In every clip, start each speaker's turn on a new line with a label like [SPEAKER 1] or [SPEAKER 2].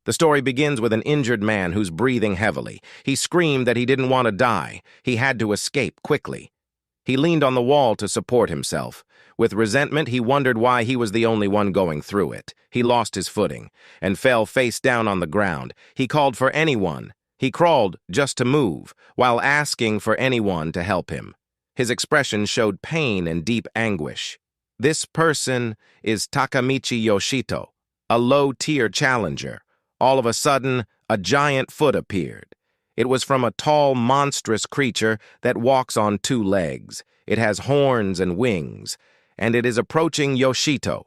[SPEAKER 1] The story begins with an injured man who's breathing heavily. He screamed that he didn't want to die. He had to escape quickly. He leaned on the wall to support himself. With resentment, he wondered why he was the only one going through it. He lost his footing and fell face down on the ground. He called for anyone. He crawled just to move, while asking for anyone to help him. His expression showed pain and deep anguish. This person is Takamichi Yoshito, a low-tier challenger. All of a sudden, a giant foot appeared. It was from a tall, monstrous creature that walks on two legs. It has horns and wings, and it is approaching Yoshito.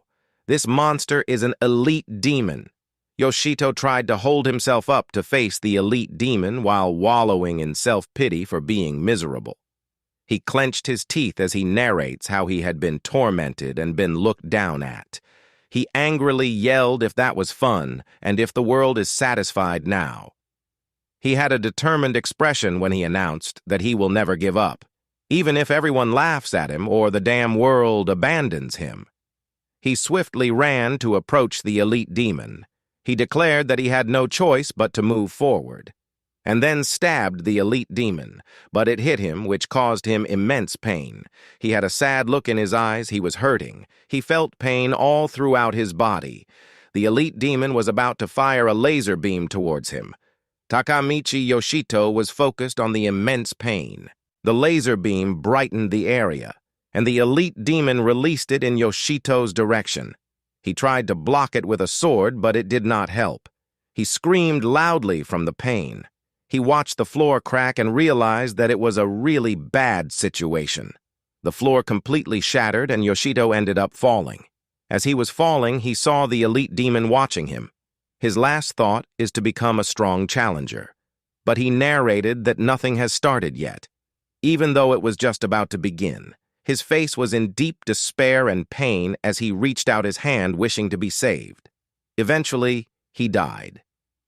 [SPEAKER 1] This monster is an elite demon. Yoshito tried to hold himself up to face the elite demon while wallowing in self-pity for being miserable. He clenched his teeth as he narrates how he had been tormented and been looked down at. He angrily yelled if that was fun and if the world is satisfied now. He had a determined expression when he announced that he will never give up, even if everyone laughs at him or the damn world abandons him. He swiftly ran to approach the elite demon. He declared that he had no choice but to move forward, and then stabbed the elite demon, but it hit him, which caused him immense pain. He had a sad look in his eyes. He was hurting. He felt pain all throughout his body. The elite demon was about to fire a laser beam towards him. Takamichi Yoshito was focused on the immense pain. The laser beam brightened the area, and the elite demon released it in Yoshito's direction. He tried to block it with a sword, but it did not help. He screamed loudly from the pain. He watched the floor crack and realized that it was a really bad situation. The floor completely shattered, and Yoshito ended up falling. As he was falling, he saw the elite demon watching him. His last thought is to become a strong challenger. But he narrated that nothing has started yet. Even though it was just about to begin, his face was in deep despair and pain as he reached out his hand wishing to be saved. Eventually, he died.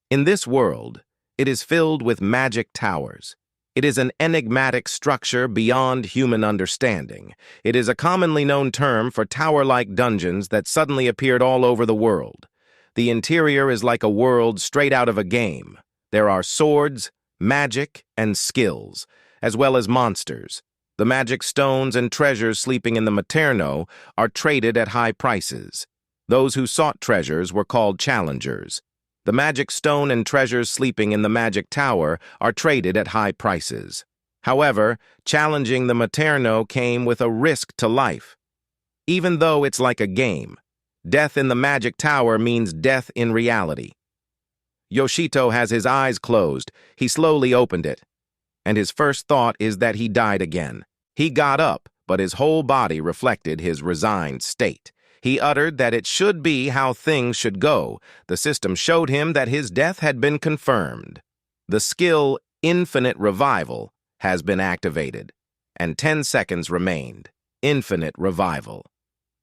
[SPEAKER 1] In this world, it is filled with magic towers. It is an enigmatic structure beyond human understanding. It is a commonly known term for tower-like dungeons that suddenly appeared all over the world. The interior is like a world straight out of a game. There are swords, magic, and skills, as well as monsters. The magic stones and treasures sleeping in the Materno are traded at high prices. Those who sought treasures were called challengers. The magic stone and treasures sleeping in the magic tower are traded at high prices. However, challenging the Materno came with a risk to life. Even though it's like a game, death in the magic tower means death in reality. Yoshito has his eyes closed. He slowly opened it, and his first thought is that he died again. He got up, but his whole body reflected his resigned state. He uttered that it should be how things should go. The system showed him that his death had been confirmed. The skill Infinite Revival has been activated, and 10 seconds remained. Infinite Revival.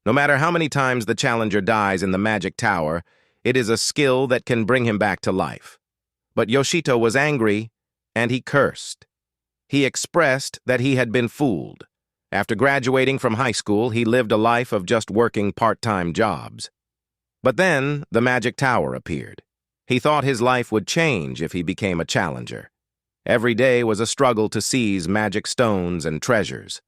[SPEAKER 1] No matter how many times the challenger dies in the magic tower, it is a skill that can bring him back to life. But Yoshito was angry, and he cursed. He expressed that he had been fooled. After graduating from high school, he lived a life of just working part-time jobs. But then, the magic tower appeared. He thought his life would change if he became a challenger. Every day was a struggle to seize magic stones and treasures.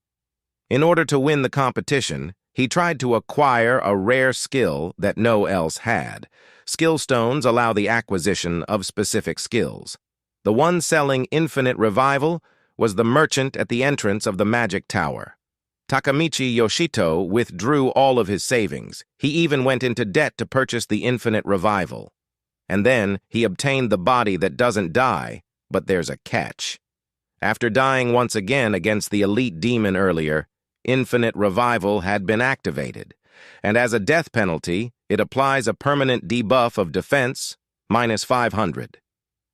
[SPEAKER 1] In order to win the competition, he tried to acquire a rare skill that no else had. Skill stones allow the acquisition of specific skills. The one selling Infinite Revival was the merchant at the entrance of the magic tower. Takamichi Yoshito withdrew all of his savings. He even went into debt to purchase the Infinite Revival. And then he obtained the body that doesn't die, but there's a catch. After dying once again against the elite demon earlier, Infinite Revival had been activated, and as a death penalty, it applies a permanent debuff of defense, -500.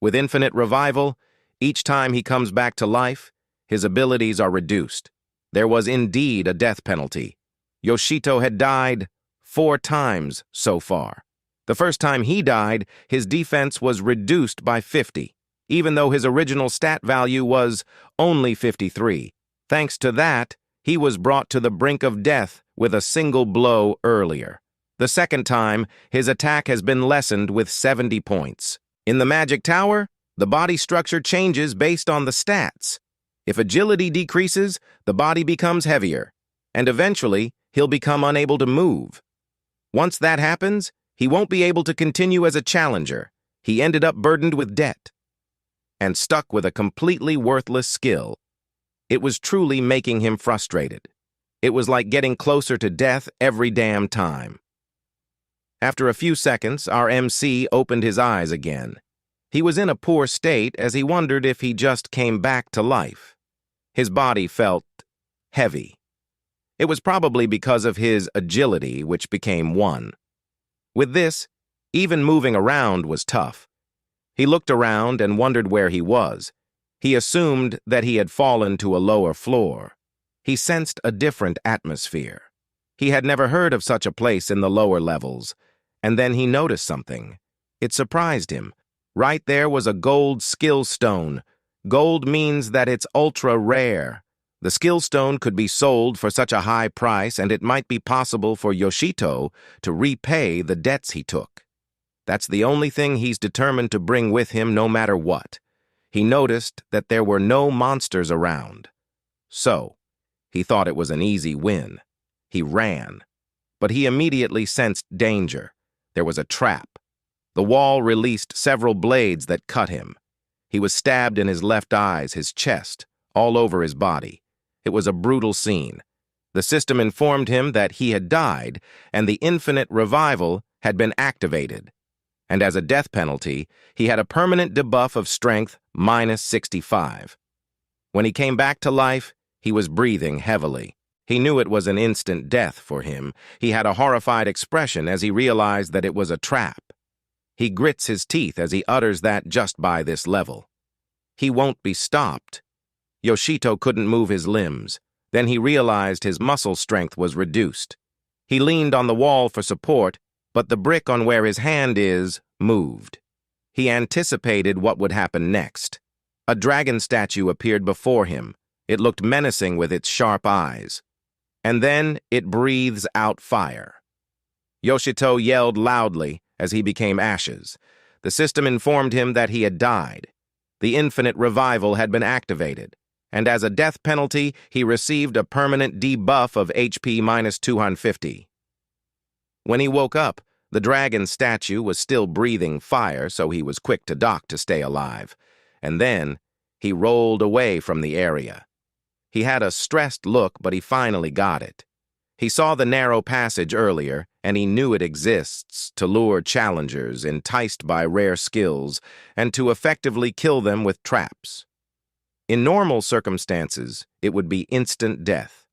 [SPEAKER 1] With Infinite Revival, each time he comes back to life, his abilities are reduced. There was indeed a death penalty. Yoshito had died 4 times so far. The first time he died, his defense was reduced by 50, even though his original stat value was only 53. Thanks to that, he was brought to the brink of death with a single blow earlier. The second time, his attack has been lessened with 70 points. In the Magic Tower, the body structure changes based on the stats. If agility decreases, the body becomes heavier, and eventually, he'll become unable to move. Once that happens, he won't be able to continue as a challenger. He ended up burdened with debt and stuck with a completely worthless skill. It was truly making him frustrated. It was like getting closer to death every damn time. After a few seconds, our MC opened his eyes again. He was in a poor state as he wondered if he just came back to life. His body felt heavy. It was probably because of his agility, which became 1. With this, even moving around was tough. He looked around and wondered where he was. He assumed that he had fallen to a lower floor. He sensed a different atmosphere. He had never heard of such a place in the lower levels, and then he noticed something. It surprised him. Right there was a gold skill stone. Gold means that it's ultra rare. The skill stone could be sold for such a high price, and it might be possible for Yoshito to repay the debts he took. That's the only thing he's determined to bring with him no matter what. He noticed that there were no monsters around. So, he thought it was an easy win. He ran. But he immediately sensed danger. There was a trap. The wall released several blades that cut him. He was stabbed in his left eye, his chest, all over his body. It was a brutal scene. The system informed him that he had died, and the infinite revival had been activated. And as a death penalty, he had a permanent debuff of strength -65. When he came back to life, he was breathing heavily. He knew it was an instant death for him. He had a horrified expression as he realized that it was a trap. He grits his teeth as he utters that just by this level. He won't be stopped. Yoshito couldn't move his limbs. Then he realized his muscle strength was reduced. He leaned on the wall for support, but the brick on where his hand is moved. He anticipated what would happen next. A dragon statue appeared before him. It looked menacing with its sharp eyes. And then it breathes out fire. Yoshito yelled loudly as he became ashes. The system informed him that he had died. The infinite revival had been activated, and as a death penalty, he received a permanent debuff of HP -250. When he woke up, the dragon statue was still breathing fire, so he was quick to dock to stay alive. And then, he rolled away from the area. He had a stressed look, but he finally got it. He saw the narrow passage earlier, and he knew it exists to lure challengers enticed by rare skills and to effectively kill them with traps. In normal circumstances, it would be instant death.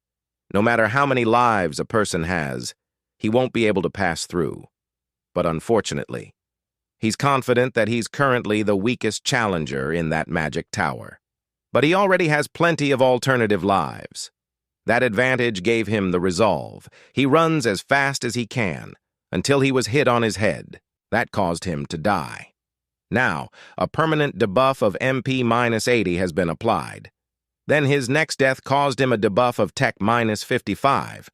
[SPEAKER 1] No matter how many lives a person has, he won't be able to pass through. But unfortunately, he's confident that he's currently the weakest challenger in that magic tower. But he already has plenty of alternative lives. That advantage gave him the resolve. He runs as fast as he can, until he was hit on his head. That caused him to die. Now, a permanent debuff of MP -80 has been applied. Then his next death caused him a debuff of Tech -55.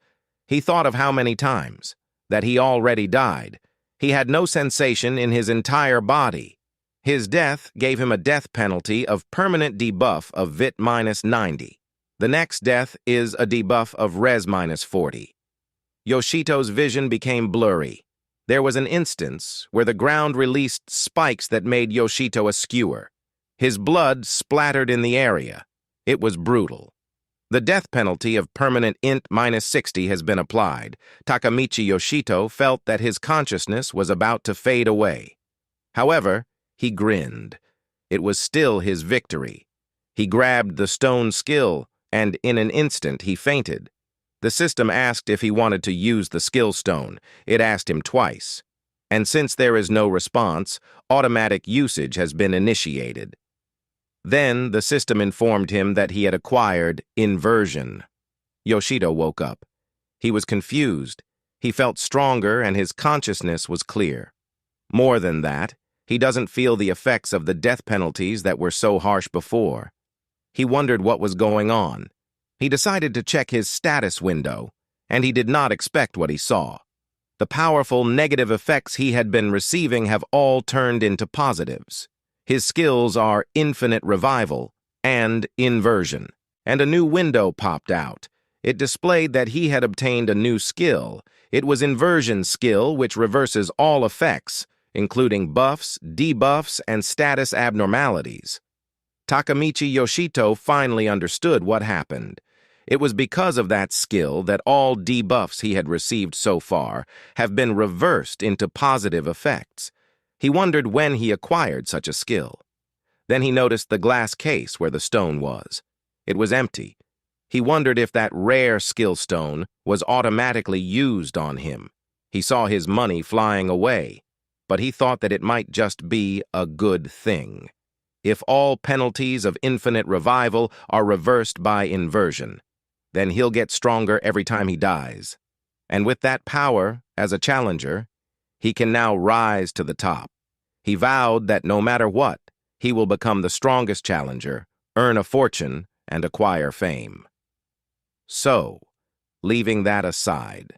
[SPEAKER 1] He thought of how many times that he already died. He had no sensation in his entire body. His death gave him a death penalty of permanent debuff of VIT -90. The next death is a debuff of Res -40. Yoshito's vision became blurry. There was an instance where the ground released spikes that made Yoshito a skewer. His blood splattered in the area. It was brutal. The death penalty of permanent int -60 has been applied. Takamichi Yoshito felt that his consciousness was about to fade away. However, he grinned. It was still his victory. He grabbed the stone skill, and in an instant he fainted. The system asked if he wanted to use the skill stone. It asked him twice. And since there is no response, automatic usage has been initiated. Then the system informed him that he had acquired inversion. Yoshito woke up. He was confused. He felt stronger and his consciousness was clear. More than that, he doesn't feel the effects of the death penalties that were so harsh before. He wondered what was going on. He decided to check his status window, and he did not expect what he saw. The powerful negative effects he had been receiving have all turned into positives. His skills are infinite revival and inversion. And a new window popped out. It displayed that he had obtained a new skill. It was inversion skill, which reverses all effects, including buffs, debuffs, and status abnormalities. Takemichi Yoshito finally understood what happened. It was because of that skill that all debuffs he had received so far have been reversed into positive effects. He wondered when he acquired such a skill. Then he noticed the glass case where the stone was. It was empty. He wondered if that rare skill stone was automatically used on him. He saw his money flying away, but he thought that it might just be a good thing. If all penalties of infinite revival are reversed by inversion, then he'll get stronger every time he dies. And with that power, as a challenger, he can now rise to the top. He vowed that no matter what, he will become the strongest challenger, earn a fortune, and acquire fame. So, leaving that aside,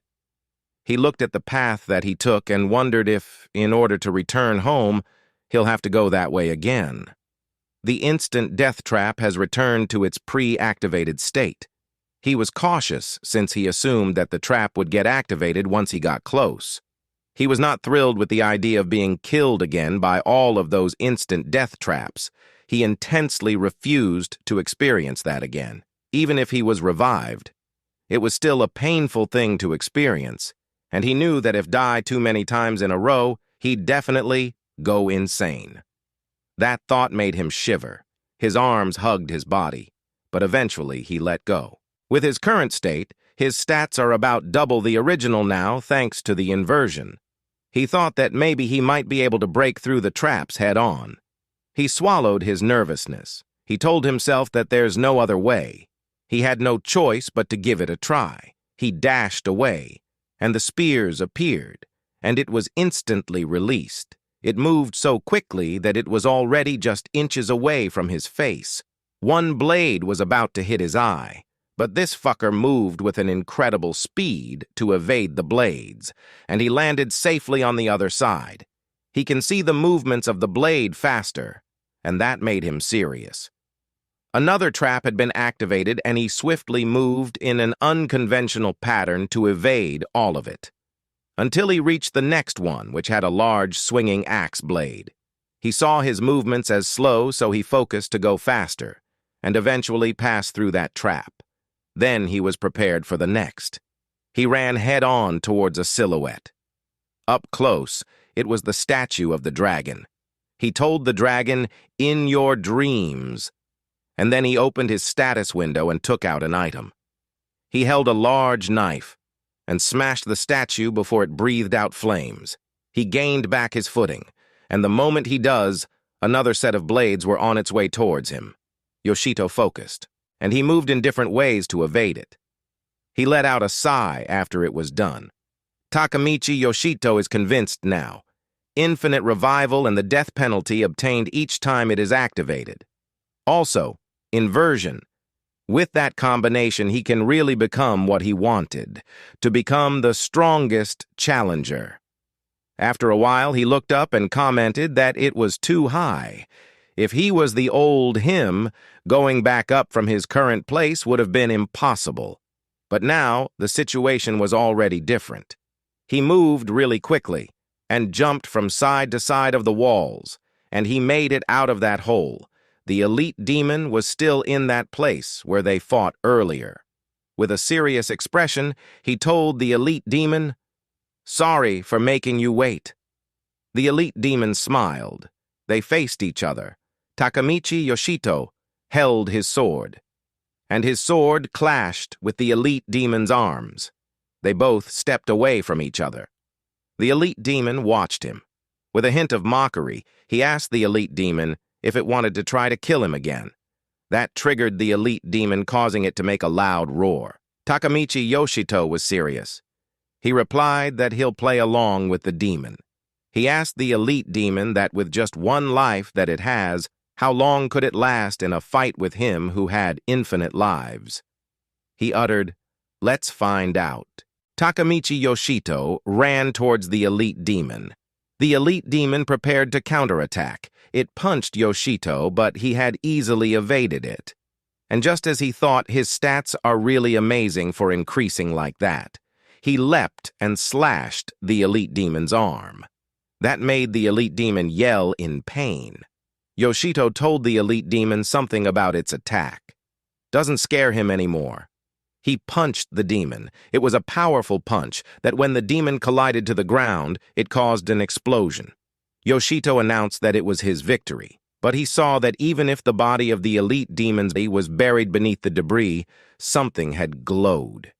[SPEAKER 1] he looked at the path that he took and wondered if, in order to return home, he'll have to go that way again. The instant death trap has returned to its pre-activated state. He was cautious since he assumed that the trap would get activated once he got close. He was not thrilled with the idea of being killed again by all of those instant death traps. He intensely refused to experience that again, even if he was revived. It was still a painful thing to experience, and he knew that if died too many times in a row, he'd definitely go insane. That thought made him shiver. His arms hugged his body, but eventually he let go. With his current state, his stats are about double the original now thanks to the inversion. He thought that maybe he might be able to break through the traps head-on. He swallowed his nervousness. He told himself that there's no other way. He had no choice but to give it a try. He dashed away, and the spears appeared, and it was instantly released. It moved so quickly that it was already just inches away from his face. One blade was about to hit his eye, but this fucker moved with an incredible speed to evade the blades, and he landed safely on the other side. He can see the movements of the blade faster, and that made him serious. Another trap had been activated, and he swiftly moved in an unconventional pattern to evade all of it, until he reached the next one, which had a large swinging axe blade. He saw his movements as slow, so he focused to go faster, and eventually passed through that trap. Then he was prepared for the next. He ran head-on towards a silhouette. Up close, it was the statue of the dragon. He told the dragon, "In your dreams," and then he opened his status window and took out an item. He held a large knife and smashed the statue before it breathed out flames. He gained back his footing, and the moment he does, another set of blades were on its way towards him. Yoshito focused, and he moved in different ways to evade it. He let out a sigh after it was done. Takemichi Yoshito is convinced now. Infinite revival and the death penalty obtained each time it is activated. Also, inversion. With that combination, he can really become what he wanted, to become the strongest challenger. After a while, he looked up and commented that it was too high. If he was the old him, going back up from his current place would have been impossible. But now, the situation was already different. He moved really quickly and jumped from side to side of the walls, and he made it out of that hole. The elite demon was still in that place where they fought earlier. With a serious expression, he told the elite demon, "Sorry for making you wait." The elite demon smiled. They faced each other. Takemichi Yoshito held his sword, and his sword clashed with the elite demon's arms. They both stepped away from each other. The elite demon watched him. With a hint of mockery, he asked the elite demon if it wanted to try to kill him again. That triggered the elite demon, causing it to make a loud roar. Takemichi Yoshito was serious. He replied that he'll play along with the demon. He asked the elite demon that with just one life that it has, how long could it last in a fight with him who had infinite lives? He uttered, "Let's find out." Takemichi Yoshito ran towards the elite demon. The elite demon prepared to counterattack. It punched Yoshito, but he had easily evaded it. And just as he thought, his stats are really amazing for increasing like that. He leapt and slashed the elite demon's arm. That made the elite demon yell in pain. Yoshito told the elite demon something about its attack. Doesn't scare him anymore. He punched the demon. It was a powerful punch that when the demon collided to the ground, it caused an explosion. Yoshito announced that it was his victory, but he saw that even if the body of the elite demon's body was buried beneath the debris, something had glowed.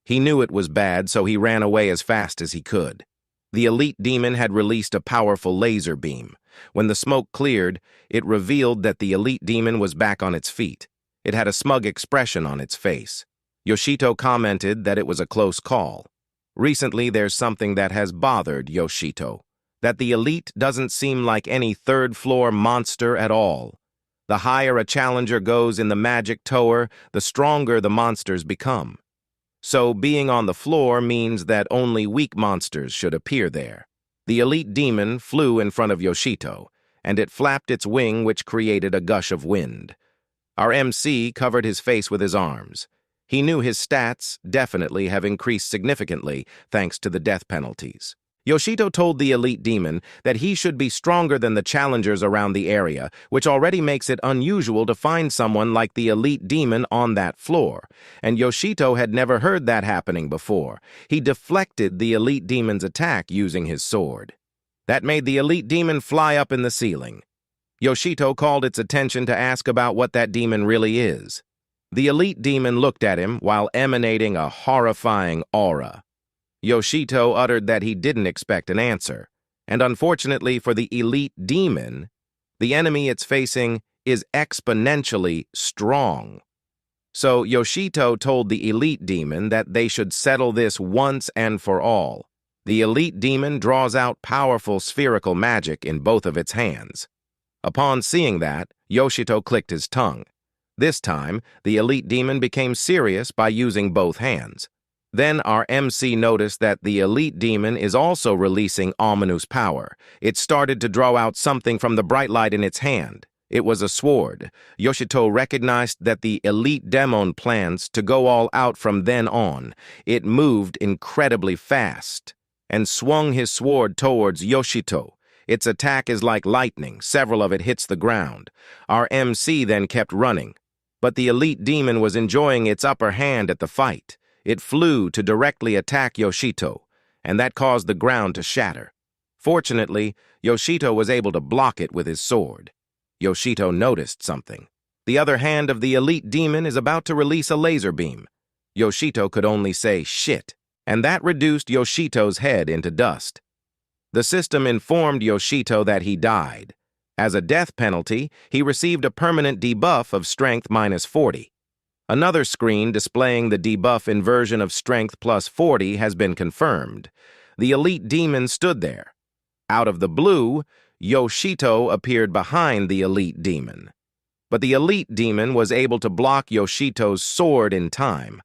[SPEAKER 1] He knew it was bad, so he ran away as fast as he could. The elite demon had released a powerful laser beam. When the smoke cleared, it revealed that the elite demon was back on its feet. It had a smug expression on its face. Yoshito commented that it was a close call. Recently, there's something that has bothered Yoshito, that the elite doesn't seem like any third-floor monster at all. The higher a challenger goes in the magic tower, the stronger the monsters become. So being on the floor means that only weak monsters should appear there. The elite demon flew in front of Yoshito, and it flapped its wing, which created a gush of wind. Our MC covered his face with his arms. He knew his stats definitely have increased significantly thanks to the death penalties. Yoshito told the elite demon that he should be stronger than the challengers around the area, which already makes it unusual to find someone like the elite demon on that floor, and Yoshito had never heard that happening before. He deflected the elite demon's attack using his sword. That made the elite demon fly up in the ceiling. Yoshito called its attention to ask about what that demon really is. The elite demon looked at him while emanating a horrifying aura. Yoshito uttered that he didn't expect an answer, and unfortunately for the elite demon, the enemy it's facing is exponentially strong. So Yoshito told the elite demon that they should settle this once and for all. The elite demon draws out powerful spherical magic in both of its hands. Upon seeing that, Yoshito clicked his tongue. This time, the elite demon became serious by using both hands. Then our MC noticed that the elite demon is also releasing ominous power. It started to draw out something from the bright light in its hand. It was a sword. Yoshito recognized that the elite demon plans to go all out from then on. It moved incredibly fast and swung his sword towards Yoshito. Its attack is like lightning. Several of it hits the ground. Our MC then kept running. But the elite demon was enjoying its upper hand at the fight. It flew to directly attack Yoshito, and that caused the ground to shatter. Fortunately, Yoshito was able to block it with his sword. Yoshito noticed something. The other hand of the elite demon is about to release a laser beam. Yoshito could only say, "Shit," and that reduced Yoshito's head into dust. The system informed Yoshito that he died. As a death penalty, he received a permanent debuff of strength -40. Another screen displaying the debuff inversion of strength +40 has been confirmed. The elite demon stood there. Out of the blue, Yoshito appeared behind the elite demon. But the elite demon was able to block Yoshito's sword in time.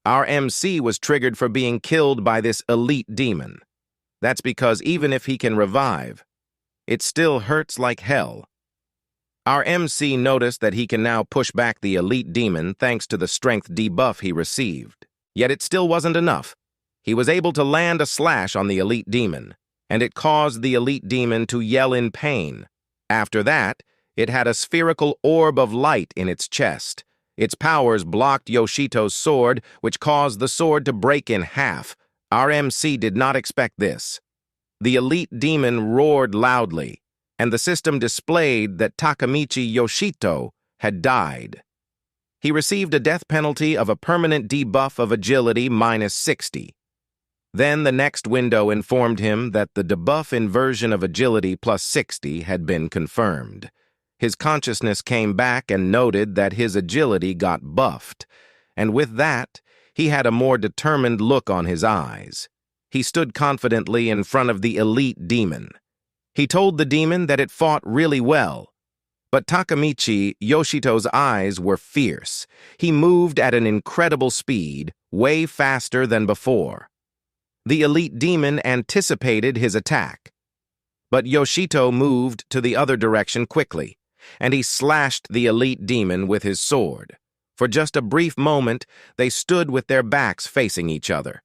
[SPEAKER 1] Our MC was triggered for being killed by this elite demon. That's because even if he can revive, it still hurts like hell. Our MC noticed that he can now push back the elite demon thanks to the strength debuff he received. Yet it still wasn't enough. He was able to land a slash on the elite demon, and it caused the elite demon to yell in pain. After that, it had a spherical orb of light in its chest. Its powers blocked Yoshito's sword, which caused the sword to break in half. Our MC did not expect this. The elite demon roared loudly, and the system displayed that Takemichi Yoshito had died. He received a death penalty of a permanent debuff of agility -60. Then the next window informed him that the debuff inversion of agility +60 had been confirmed. His consciousness came back and noted that his agility got buffed, and with that, he had a more determined look on his eyes. He stood confidently in front of the elite demon. He told the demon that it fought really well. But Takemichi Yoshito's eyes were fierce. He moved at an incredible speed, way faster than before. The elite demon anticipated his attack. But Yoshito moved to the other direction quickly, and he slashed the elite demon with his sword. For just a brief moment, they stood with their backs facing each other.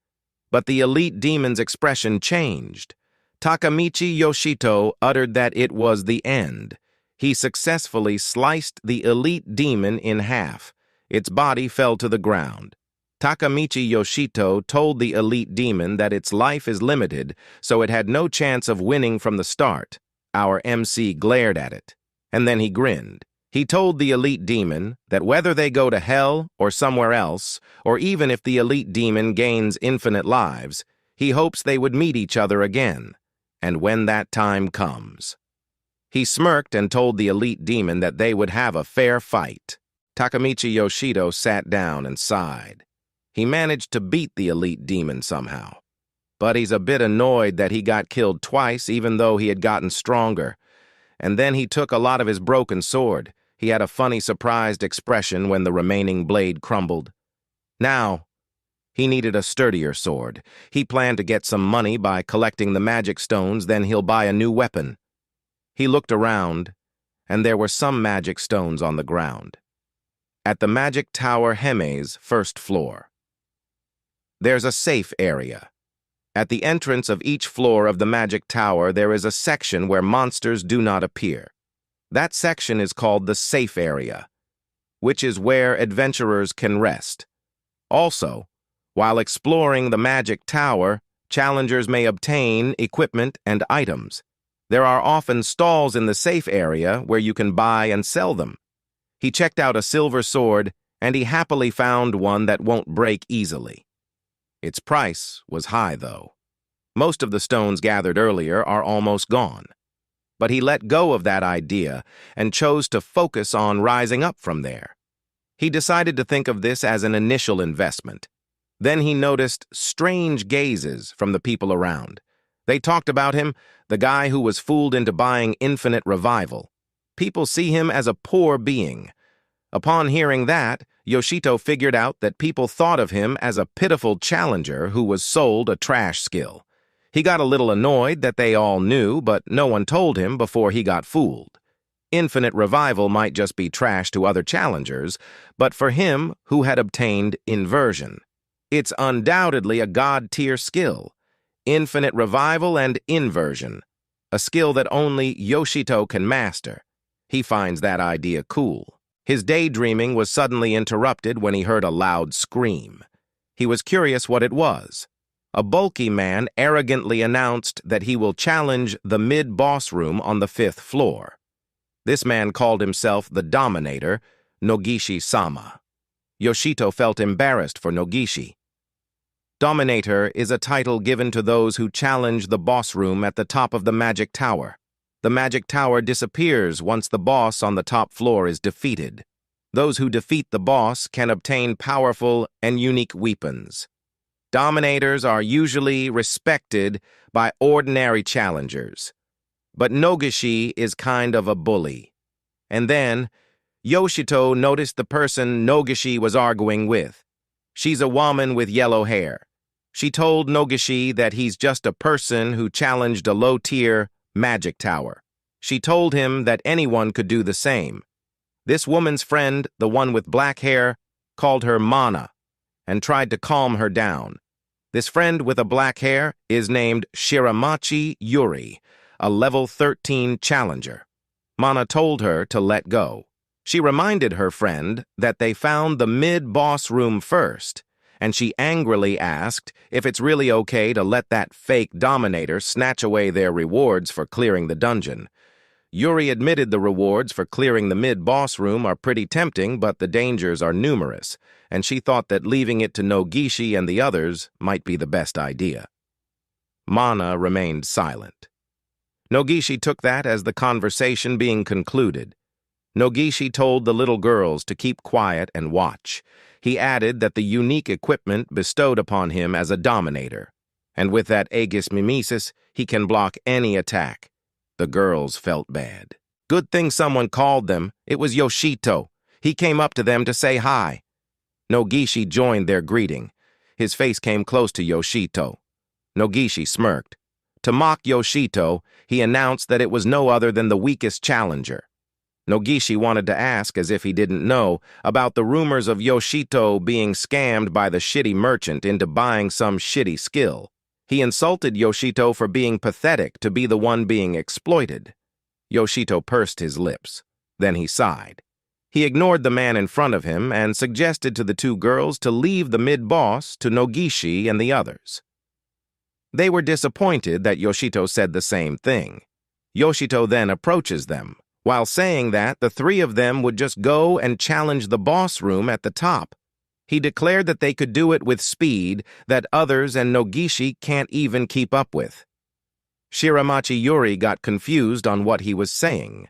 [SPEAKER 1] But the elite demon's expression changed. Takamichi Yoshito uttered that it was the end. He successfully sliced the elite demon in half. Its body fell to the ground. Takamichi Yoshito told the elite demon that its life is limited, so it had no chance of winning from the start. Our MC glared at it, and then he grinned. He told the elite demon that whether they go to hell or somewhere else, or even if the elite demon gains infinite lives, he hopes they would meet each other again, and when that time comes. He smirked and told the elite demon that they would have a fair fight. Takamichi Yoshito sat down and sighed. He managed to beat the elite demon somehow. But he's a bit annoyed that he got killed twice even though he had gotten stronger. And then he took a lot of his broken sword. He had a funny surprised expression when the remaining blade crumbled. Now, he needed a sturdier sword. He planned to get some money by collecting the magic stones, then he'll buy a new weapon. He looked around, and there were some magic stones on the ground. At the Magic Tower Heme's first floor. There's a safe area. At the entrance of each floor of the Magic Tower, there is a section where monsters do not appear. That section is called the safe area, which is where adventurers can rest. Also, while exploring the Magic Tower, challengers may obtain equipment and items. There are often stalls in the safe area where you can buy and sell them. He checked out a silver sword, and he happily found one that won't break easily. Its price was high, though. Most of the stones gathered earlier are almost gone. But he let go of that idea and chose to focus on rising up from there. He decided to think of this as an initial investment. Then he noticed strange gazes from the people around. They talked about him, the guy who was fooled into buying infinite revival. People see him as a poor being. Upon hearing that, Yoshito figured out that people thought of him as a pitiful challenger who was sold a trash skill. He got a little annoyed that they all knew, but no one told him before he got fooled. Infinite revival might just be trash to other challengers, but for him, who had obtained inversion. It's undoubtedly a god-tier skill. Infinite revival and inversion. A skill that only Yoshito can master. He finds that idea cool. His daydreaming was suddenly interrupted when he heard a loud scream. He was curious what it was. A bulky man arrogantly announced that he will challenge the mid-boss room on the 5th floor. This man called himself the Dominator, Nogishi-sama. Yoshito felt embarrassed for Nogishi. Dominator is a title given to those who challenge the boss room at the top of the Magic Tower. The Magic Tower disappears once the boss on the top floor is defeated. Those who defeat the boss can obtain powerful and unique weapons. Dominators are usually respected by ordinary challengers. But Nogishi is kind of a bully. And then, Yoshito noticed the person Nogishi was arguing with. She's a woman with yellow hair. She told Nogishi that he's just a person who challenged a low-tier Magic Tower. She told him that anyone could do the same. This woman's friend, the one with black hair, called her Mana and tried to calm her down. This friend with a black hair is named Shiramachi Yuri, a level 13 challenger. Mana told her to let go. She reminded her friend that they found the mid-boss room first, and she angrily asked if it's really okay to let that fake dominator snatch away their rewards for clearing the dungeon. Yuri admitted the rewards for clearing the mid-boss room are pretty tempting, but the dangers are numerous, and she thought that leaving it to Nogishi and the others might be the best idea. Mana remained silent. Nogishi took that as the conversation being concluded. Nogishi told the little girls to keep quiet and watch. He added that the unique equipment bestowed upon him as a dominator, and with that Aegis Mimesis, he can block any attack. The girls felt bad. Good thing someone called them. It was Yoshito. He came up to them to say hi. Nogishi joined their greeting. His face came close to Yoshito. Nogishi smirked. To mock Yoshito, he announced that it was no other than the weakest challenger. Nogishi wanted to ask, as if he didn't know, about the rumors of Yoshito being scammed by the shitty merchant into buying some shitty skill. He insulted Yoshito for being pathetic to be the one being exploited. Yoshito pursed his lips. Then he sighed. He ignored the man in front of him and suggested to the two girls to leave the mid-boss to Nogishi and the others. They were disappointed that Yoshito said the same thing. Yoshito then approaches them. While saying that, the three of them would just go and challenge the boss room at the top. He declared that they could do it with speed that others and Nogishi can't even keep up with. Shiramachi Yuri got confused on what he was saying.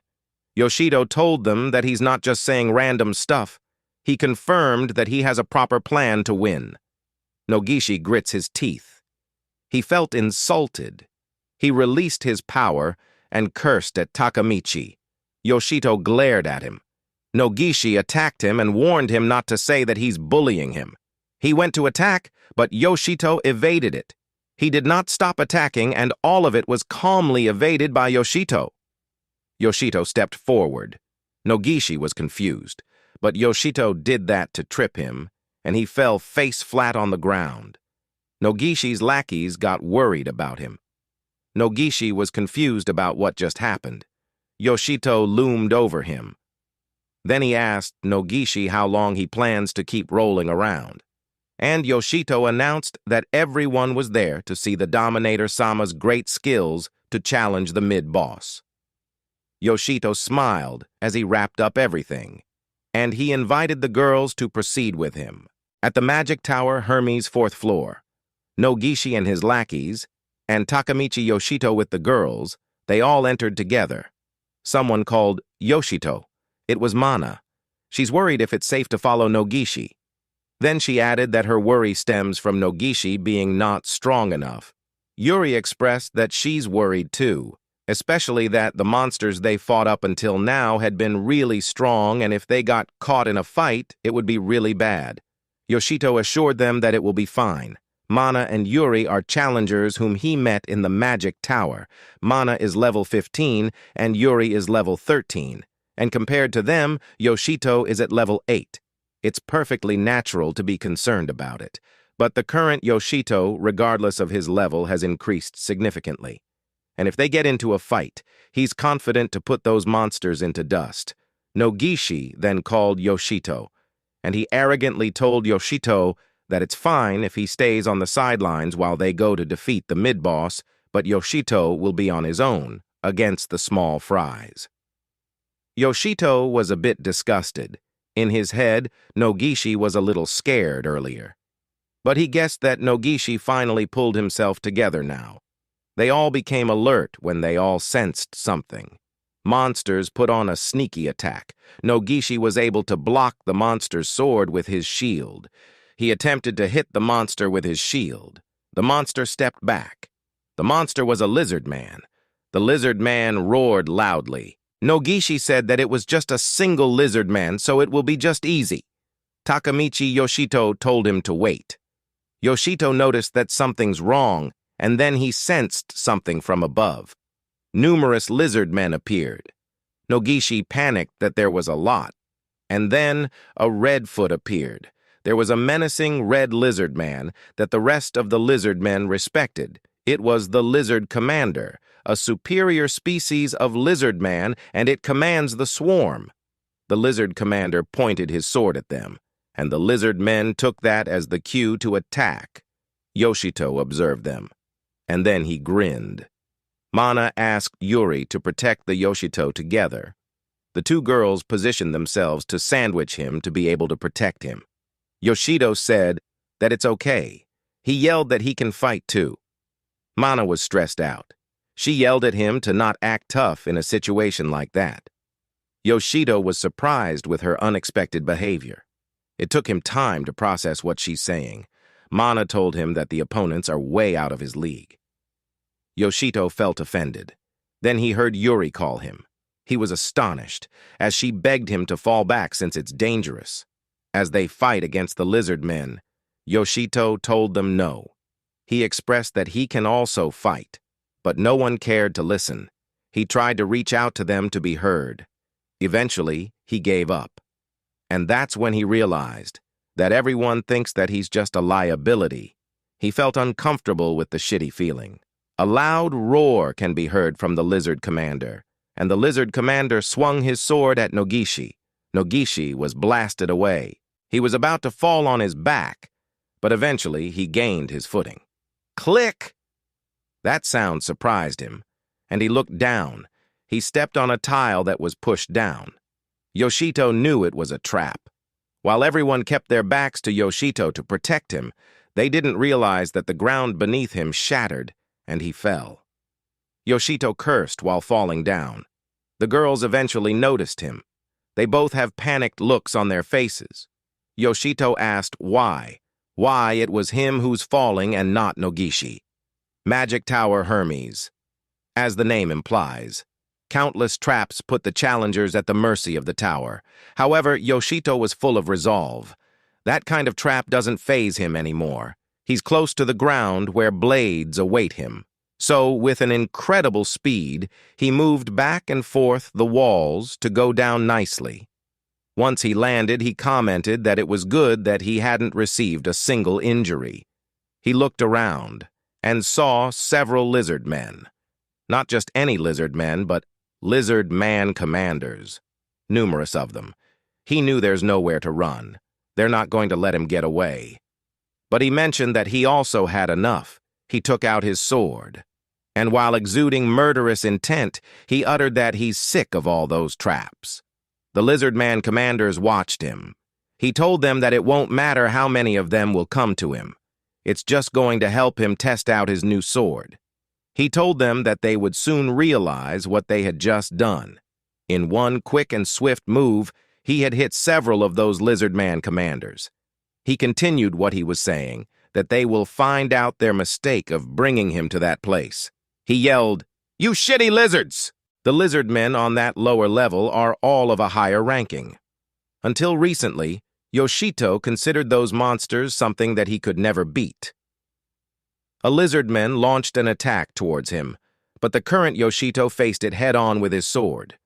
[SPEAKER 1] Yoshito told them that he's not just saying random stuff. He confirmed that he has a proper plan to win. Nogishi grits his teeth. He felt insulted. He released his power and cursed at Takamichi. Yoshito glared at him. Nogishi attacked him and warned him not to say that he's bullying him. He went to attack, but Yoshito evaded it. He did not stop attacking, and all of it was calmly evaded by Yoshito. Yoshito stepped forward. Nogishi was confused, but Yoshito did that to trip him, and he fell face flat on the ground. Nogishi's lackeys got worried about him. Nogishi was confused about what just happened. Yoshito loomed over him. Then he asked Nogishi how long he plans to keep rolling around. And Yoshito announced that everyone was there to see the Dominator-sama's great skills to challenge the mid-boss. Yoshito smiled as he wrapped up everything, and he invited the girls to proceed with him. At the Magic Tower, Hermes' 4th floor, Nogishi and his lackeys, and Takamichi Yoshito with the girls, they all entered together. Someone called Yoshito. It was Mana. She's worried if it's safe to follow Nogishi. Then she added that her worry stems from Nogishi being not strong enough. Yuri expressed that she's worried too, especially that the monsters they fought up until now had been really strong, and if they got caught in a fight, it would be really bad. Yoshito assured them that it will be fine. Mana and Yuri are challengers whom he met in the Magic Tower. Mana is level 15 and Yuri is level 13. And compared to them, Yoshito is at level 8. It's perfectly natural to be concerned about it. But the current Yoshito, regardless of his level, has increased significantly. And if they get into a fight, he's confident to put those monsters into dust. Nogishi then called Yoshito, and he arrogantly told Yoshito that it's fine if he stays on the sidelines while they go to defeat the mid-boss, but Yoshito will be on his own against the small fries. Yoshito was a bit disgusted. In his head, Nogishi was a little scared earlier. But he guessed that Nogishi finally pulled himself together now. They all became alert when they all sensed something. Monsters put on a sneaky attack. Nogishi was able to block the monster's sword with his shield. He attempted to hit the monster with his shield. The monster stepped back. The monster was a lizard man. The lizard man roared loudly. Nogishi said that it was just a single lizard man, so it will be just easy. Takamichi Yoshito told him to wait. Yoshito noticed that something's wrong, and then he sensed something from above. Numerous lizard men appeared. Nogishi panicked that there was a lot. And then a Redfoot appeared. There was a menacing red lizard man that the rest of the lizard men respected. It was the Lizard Commander, a superior species of lizard man, and it commands the swarm. The Lizard Commander pointed his sword at them, and the lizard men took that as the cue to attack. Yoshito observed them, and then he grinned. Mana asked Yuri to protect the Yoshito together. The two girls positioned themselves to sandwich him to be able to protect him. Yoshito said that it's okay. He yelled that he can fight too. Mana was stressed out. She yelled at him to not act tough in a situation like that. Yoshito was surprised with her unexpected behavior. It took him time to process what she's saying. Mana told him that the opponents are way out of his league. Yoshito felt offended. Then he heard Yuri call him. He was astonished, as she begged him to fall back since it's dangerous. As they fight against the lizard men, Yoshito told them no. He expressed that he can also fight, but no one cared to listen. He tried to reach out to them to be heard. Eventually, he gave up. And that's when he realized that everyone thinks that he's just a liability. He felt uncomfortable with the shitty feeling. A loud roar can be heard from the lizard commander, and the lizard commander swung his sword at Nogishi. Nogishi was blasted away. He was about to fall on his back, but eventually he gained his footing. Click! That sound surprised him, and he looked down. He stepped on a tile that was pushed down. Yoshito knew it was a trap. While everyone kept their backs to Yoshito to protect him, they didn't realize that the ground beneath him shattered, and he fell. Yoshito cursed while falling down. The girls eventually noticed him. They both have panicked looks on their faces. Yoshito asked why it was him who's falling and not Nogishi. Magic Tower Hermes. As the name implies, countless traps put the challengers at the mercy of the tower. However, Yoshito was full of resolve. That kind of trap doesn't faze him anymore. He's close to the ground where blades await him. So, with an incredible speed, he moved back and forth the walls to go down nicely. Once he landed, he commented that it was good that he hadn't received a single injury. He looked around and saw several lizard men. Not just any lizard men, but lizard man commanders. Numerous of them. He knew there's nowhere to run. They're not going to let him get away. But he mentioned that he also had enough. He took out his sword. And while exuding murderous intent, he uttered that he's sick of all those traps. The lizard man commanders watched him. He told them that it won't matter how many of them will come to him. It's just going to help him test out his new sword. He told them that they would soon realize what they had just done. In one quick and swift move, he had hit several of those lizard man commanders. He continued what he was saying, that they will find out their mistake of bringing him to that place. He yelled, "You shitty lizards!" The lizard men on that lower level are all of a higher ranking. Until recently, Yoshito considered those monsters something that he could never beat. A lizard man launched an attack towards him, but the current Yoshito faced it head-on with his sword,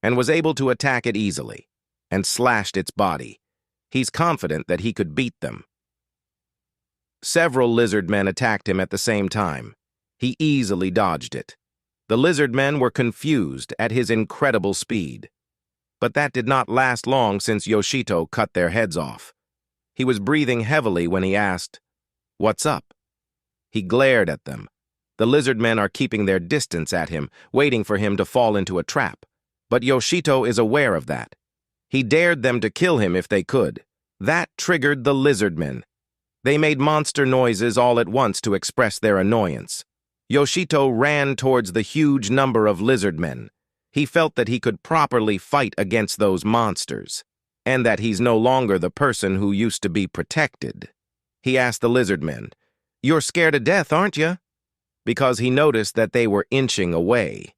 [SPEAKER 1] and was able to attack it easily, and slashed its body. He's confident that he could beat them. Several lizard men attacked him at the same time. He easily dodged it. The lizard men were confused at his incredible speed. But that did not last long since Yoshito cut their heads off. He was breathing heavily when he asked, "What's up?" He glared at them. The lizard men are keeping their distance at him, waiting for him to fall into a trap. But Yoshito is aware of that. He dared them to kill him if they could. That triggered the lizard men. They made monster noises all at once to express their annoyance. Yoshito ran towards the huge number of lizard men. He felt that he could properly fight against those monsters, and that he's no longer the person who used to be protected. He asked the lizard men, "You're scared to death, aren't you?" Because he noticed that they were inching away.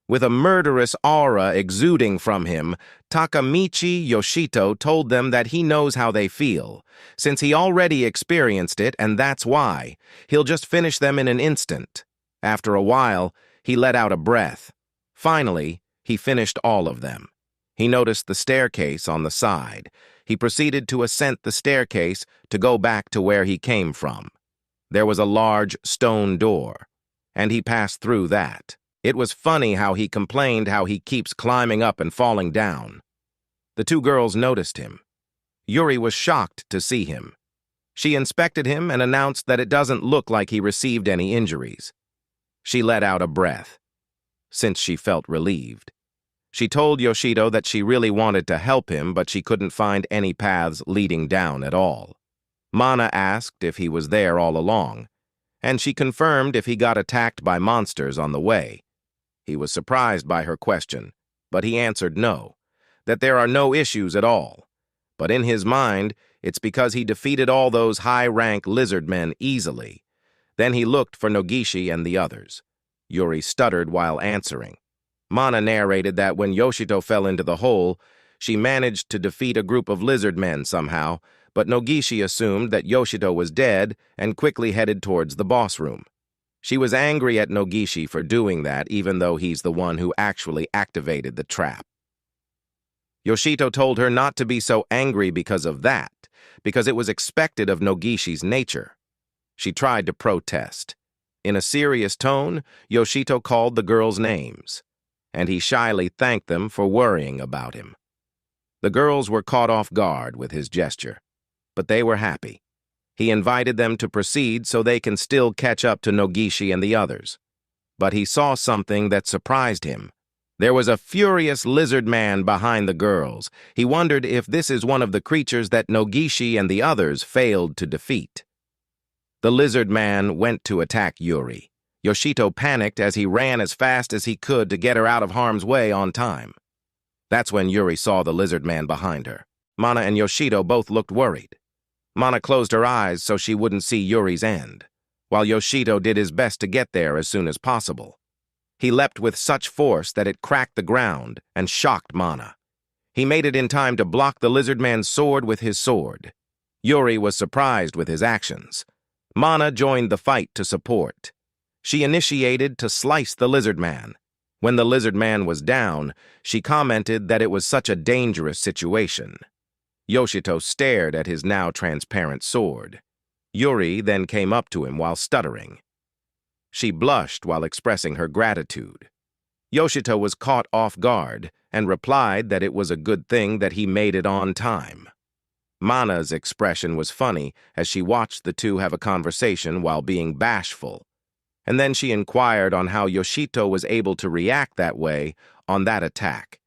[SPEAKER 1] With a murderous aura exuding from him, Takamichi Yoshito told them that he knows how they feel, since he already experienced it, and that's why. He'll just finish them in an instant. After a while, he let out a breath. Finally, he finished all of them. He noticed the staircase on the side. He proceeded to ascend the staircase to go back to where he came from. There was a large stone door, and he passed through that. It was funny how he complained how he keeps climbing up and falling down. The two girls noticed him. Yuri was shocked to see him. She inspected him and announced that it doesn't look like he received any injuries. She let out a breath, since she felt relieved. She told Yoshito that she really wanted to help him, but she couldn't find any paths leading down at all. Mana asked if he was there all along, and she confirmed if he got attacked by monsters on the way. He was surprised by her question, but he answered no, that there are no issues at all. But in his mind, it's because he defeated all those high-rank lizard men easily. Then he looked for Nogishi and the others. Yuri stuttered while answering. Mana narrated that when Yoshito fell into the hole, she managed to defeat a group of lizard men somehow, but Nogishi assumed that Yoshito was dead and quickly headed towards the boss room. She was angry at Nogishi for doing that, even though he's the one who actually activated the trap. Yoshito told her not to be so angry because of that, because it was expected of Nogishi's nature. She tried to protest. In a serious tone, Yoshito called the girls names, and he shyly thanked them for worrying about him. The girls were caught off guard with his gesture, but they were happy. He invited them to proceed so they can still catch up to Nogishi and the others. But he saw something that surprised him. There was a furious lizard man behind the girls. He wondered if this is one of the creatures that Nogishi and the others failed to defeat. The lizard man went to attack Yuri. Yoshito panicked as he ran as fast as he could to get her out of harm's way on time. That's when Yuri saw the lizard man behind her. Mana and Yoshito both looked worried. Mana closed her eyes so she wouldn't see Yuri's end, while Yoshito did his best to get there as soon as possible. He leapt with such force that it cracked the ground and shocked Mana. He made it in time to block the lizard man's sword with his sword. Yuri was surprised with his actions. Mana joined the fight to support. She initiated to slice the lizard man. When the lizard man was down, she commented that it was such a dangerous situation. Yoshito stared at his now transparent sword. Yuri then came up to him while stuttering. She blushed while expressing her gratitude. Yoshito was caught off guard and replied that it was a good thing that he made it on time. Mana's expression was funny as she watched the two have a conversation while being bashful. And then she inquired on how Yoshito was able to react that way on that attack.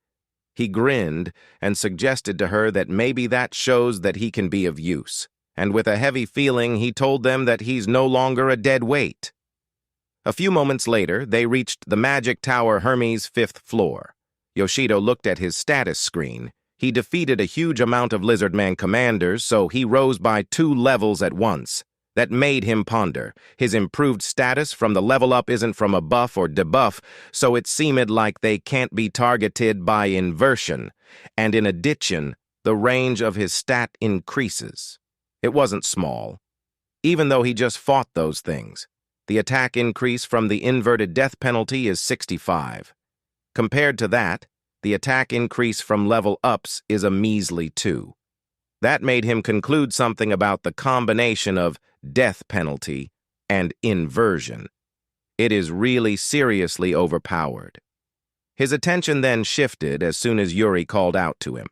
[SPEAKER 1] He grinned and suggested to her that maybe that shows that he can be of use, and with a heavy feeling he told them that he's no longer a dead weight. A few moments later, they reached the Magic Tower Hermes' 5th floor. Yoshito looked at his status screen. He defeated a huge amount of Lizardman commanders, so he rose by 2 levels at once. That made him ponder. His improved status from the level up isn't from a buff or debuff, so it seemed like they can't be targeted by inversion. And in addition, the range of his stat increases. It wasn't small. Even though he just fought those things, the attack increase from the inverted death penalty is 65. Compared to that, the attack increase from level ups is a measly 2. That made him conclude something about the combination of death penalty and inversion. It is really seriously overpowered. His attention then shifted as soon as Yuri called out to him.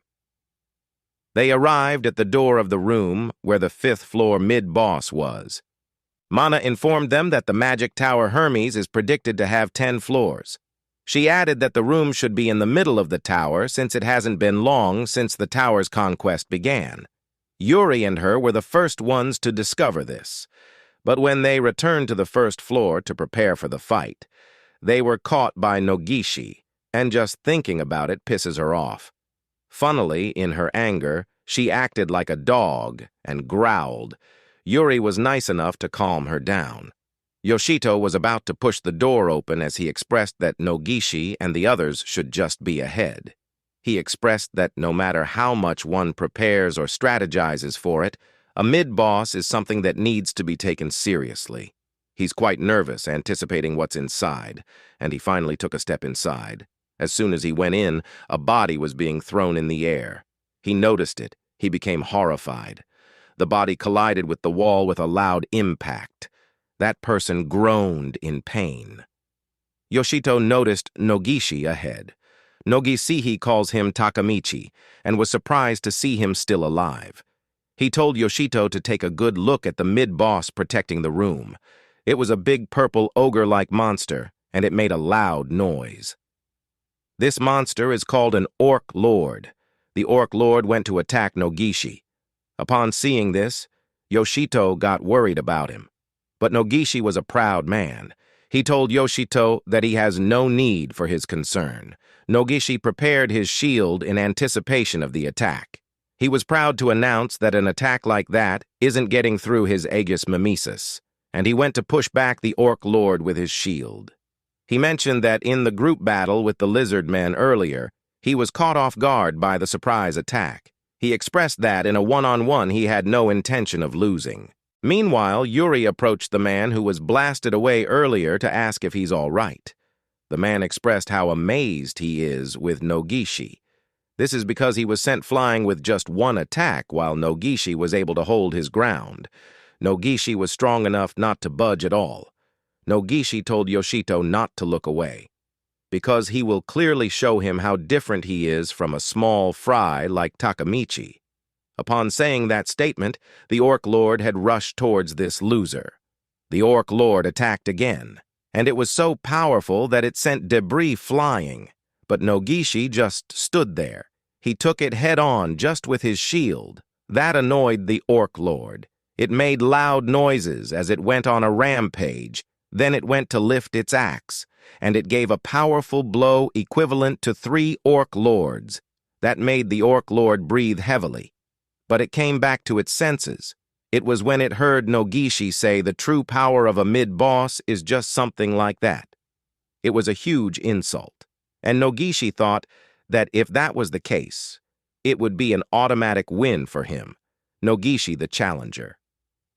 [SPEAKER 1] They arrived at the door of the room where the 5th floor mid-boss was. Mana informed them that the Magic Tower Hermes is predicted to have 10 floors. She added that the room should be in the middle of the tower since it hasn't been long since the tower's conquest began. Yuri and her were the first ones to discover this, but when they returned to the 1st floor to prepare for the fight, they were caught by Nogishi, and just thinking about it pisses her off. Funnily, in her anger, she acted like a dog and growled. Yuri was nice enough to calm her down. Yoshito was about to push the door open as he expressed that Nogishi and the others should just be ahead. He expressed that no matter how much one prepares or strategizes for it, a mid-boss is something that needs to be taken seriously. He's quite nervous, anticipating what's inside, and he finally took a step inside. As soon as he went in, a body was being thrown in the air. He noticed it. He became horrified. The body collided with the wall with a loud impact. That person groaned in pain. Yoshito noticed Nogishi ahead. Nogisihi calls him Takamichi, and was surprised to see him still alive. He told Yoshito to take a good look at the mid-boss protecting the room. It was a big purple ogre-like monster, and it made a loud noise. This monster is called an Orc Lord. The Orc Lord went to attack Nogishi. Upon seeing this, Yoshito got worried about him. But Nogishi was a proud man. He told Yoshito that he has no need for his concern. Nogishi prepared his shield in anticipation of the attack. He was proud to announce that an attack like that isn't getting through his Aegis Mimesis, and he went to push back the Orc Lord with his shield. He mentioned that in the group battle with the lizard men earlier, he was caught off guard by the surprise attack. He expressed that in a one-on-one he had no intention of losing. Meanwhile, Yuri approached the man who was blasted away earlier to ask if he's all right. The man expressed how amazed he is with Nogishi. This is because he was sent flying with just one attack while Nogishi was able to hold his ground. Nogishi was strong enough not to budge at all. Nogishi told Yoshito not to look away, because he will clearly show him how different he is from a small fry like Takamichi. Upon saying that statement, the Orc Lord had rushed towards this loser. The Orc Lord attacked again, and it was so powerful that it sent debris flying. But Nogishi just stood there. He took it head-on just with his shield. That annoyed the Orc Lord. It made loud noises as it went on a rampage. Then it went to lift its axe, and it gave a powerful blow equivalent to 3 Orc Lords. That made the Orc Lord breathe heavily. But it came back to its senses. It was when it heard Nogishi say the true power of a mid-boss is just something like that. It was a huge insult, and Nogishi thought that if that was the case, it would be an automatic win for him, Nogishi the challenger.